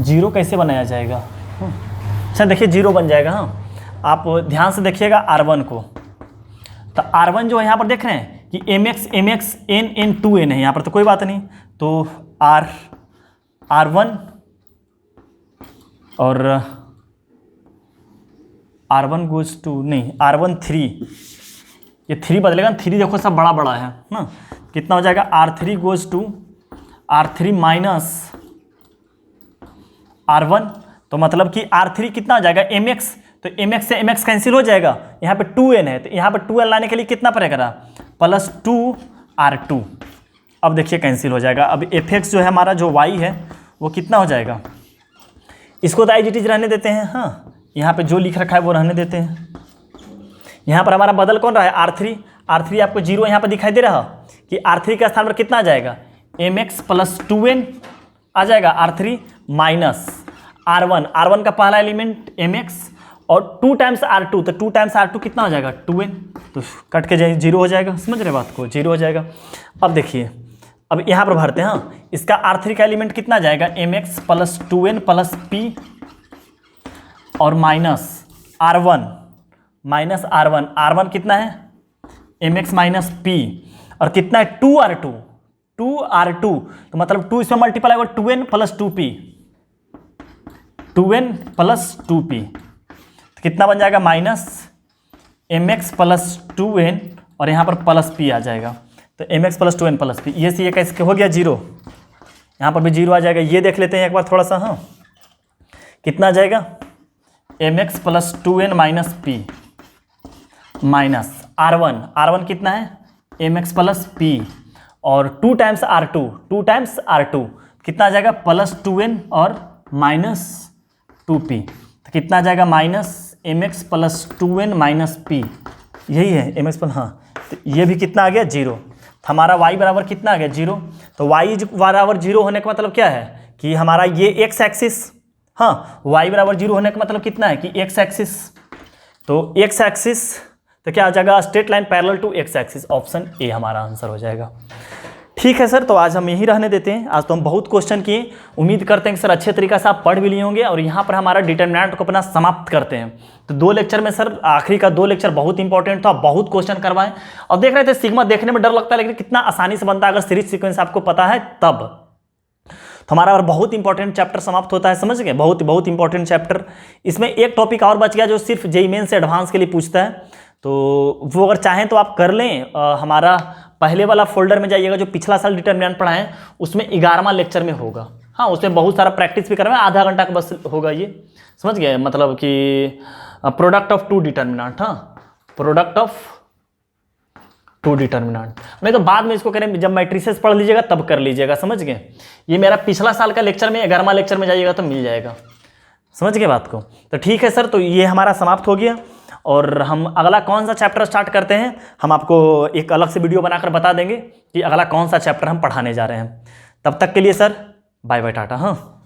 0 कैसे बनाया जाएगा। अच्छा देखिए 0 बन जाएगा। हाँ आप ध्यान से देखिएगा R1 को, तो R1 जो है यहाँ पर देख रहे हैं कि mx n 2n है यहाँ पर, तो कोई बात नहीं, तो R1 और R1 गोज टू नहीं R1 3, ये 3 बदलेगा, 3 देखो सब बड़ा बड़ा है ना, कितना हो जाएगा R3 goes to R3 minus R1, तो मतलब कि R3 कितना हो जाएगा mx, तो mx से mx कैंसिल हो जाएगा, यहाँ पे 2n है, तो यहाँ पे 2n लाने के लिए कितना पड़ेगा +2R2। अब देखिए कैंसिल हो जाएगा। अब fx जो है हमारा जो y है वो कितना हो जाएगा, इसको तो एज रहने देते हैं। हाँ यहाँ पे जो लिख रखा है वो रहने देते हैं। यहाँ पर हमारा बदल कौन रहा है R3 आपको 0 यहाँ पर दिखाई दे रहा कि R3 के स्थान पर कितना आ जाएगा mx + 2n आ जाएगा, R3 माइनस R1 का पहला एलिमेंट mx और 2 टाइम्स R2, तो 2 टाइम्स R2 कितना हो जाएगा 2n, तो कट के जाए 0 हो जाएगा, समझ रहे बात को, 0 हो जाएगा। अब देखिए अब यहाँ पर भरते हैं। हाँ इसका R3 का एलिमेंट कितना आ जाएगा mx + 2n + p और माइनस R1 कितना है mx माइनस p और कितना है 2R2, तो मतलब 2 इसमें मल्टीप्लाई होगा 2n + 2p, 2n + 2p, तो कितना बन जाएगा -mx + 2n और यहाँ पर +p आ जाएगा, तो mx + 2n + p, ये से ये कैसे हो गया 0, यहाँ पर भी 0 आ जाएगा। ये देख लेते हैं एक बार थोड़ा सा। हाँ कितना आ जाएगा mx + 2n - p minus R1 कितना है mx + p और 2 टाइम्स R2 कितना आ जाएगा +2n और -2p, तो कितना आ जाएगा -mx + 2n - p, यही है mx +, हाँ तो ये भी कितना आ गया 0, हमारा y बराबर कितना आ गया 0। तो y बराबर 0 होने का मतलब क्या है कि हमारा ये x एक्सिस, हाँ y बराबर 0 होने का मतलब कितना है कि x एक्सिस, तो x एक्सिस तो क्या आ जाएगा straight line parallel to x axis, option A हमारा आंसर हो जाएगा। ठीक है सर, तो आज हम यही रहने देते हैं। आज तो हम बहुत क्वेश्चन किए, उम्मीद करते हैं कि सर अच्छे तरीके से आप पढ़ भी लिए होंगे और यहाँ पर हमारा डिटरमिनेंट को अपना समाप्त करते हैं। तो 2 लेक्चर में सर आखिरी का 2 लेक्चर बहुत इंपॉर्टेंट था, बहुत क्वेश्चन करवाएं और देख रहे थे सिग्मा देखने में डर लगता है लेकिन कितना आसानी से बनता है अगर सीरीज सीक्वेंस आपको पता है तब। तो हमारा और बहुत इंपॉर्टेंट चैप्टर समाप्त होता है, समझ गए, बहुत इंपॉर्टेंट चैप्टर। इसमें एक टॉपिक और बच गया जो सिर्फ जेईई मेन से एडवांस के लिए पूछता है, तो वो अगर चाहें तो आप कर लें। हमारा पहले वाला फोल्डर में जाइएगा, जो पिछला साल डिटरमिनेंट पढ़ा है उसमें 11वां लेक्चर में होगा। हाँ उसमें बहुत सारा प्रैक्टिस भी करवाएं, आधा घंटा का बस होगा ये, समझ गए, मतलब कि प्रोडक्ट ऑफ 2 डिटरमिनेंट। हाँ प्रोडक्ट ऑफ 2 डिटरमिनेंट, नहीं तो बाद में इसको करें जब मैट्रिसेस पढ़ लीजिएगा तब कर लीजिएगा, समझ गए। ये मेरा पिछला साल का लेक्चर में 11वां लेक्चर में जाइएगा तो मिल जाएगा, समझ गए बात को। तो ठीक है सर, तो ये हमारा समाप्त हो गया और हम अगला कौन सा चैप्टर स्टार्ट करते हैं हम आपको एक अलग से वीडियो बनाकर बता देंगे कि अगला कौन सा चैप्टर हम पढ़ाने जा रहे हैं। तब तक के लिए सर बाय बाय टाटा। हाँ।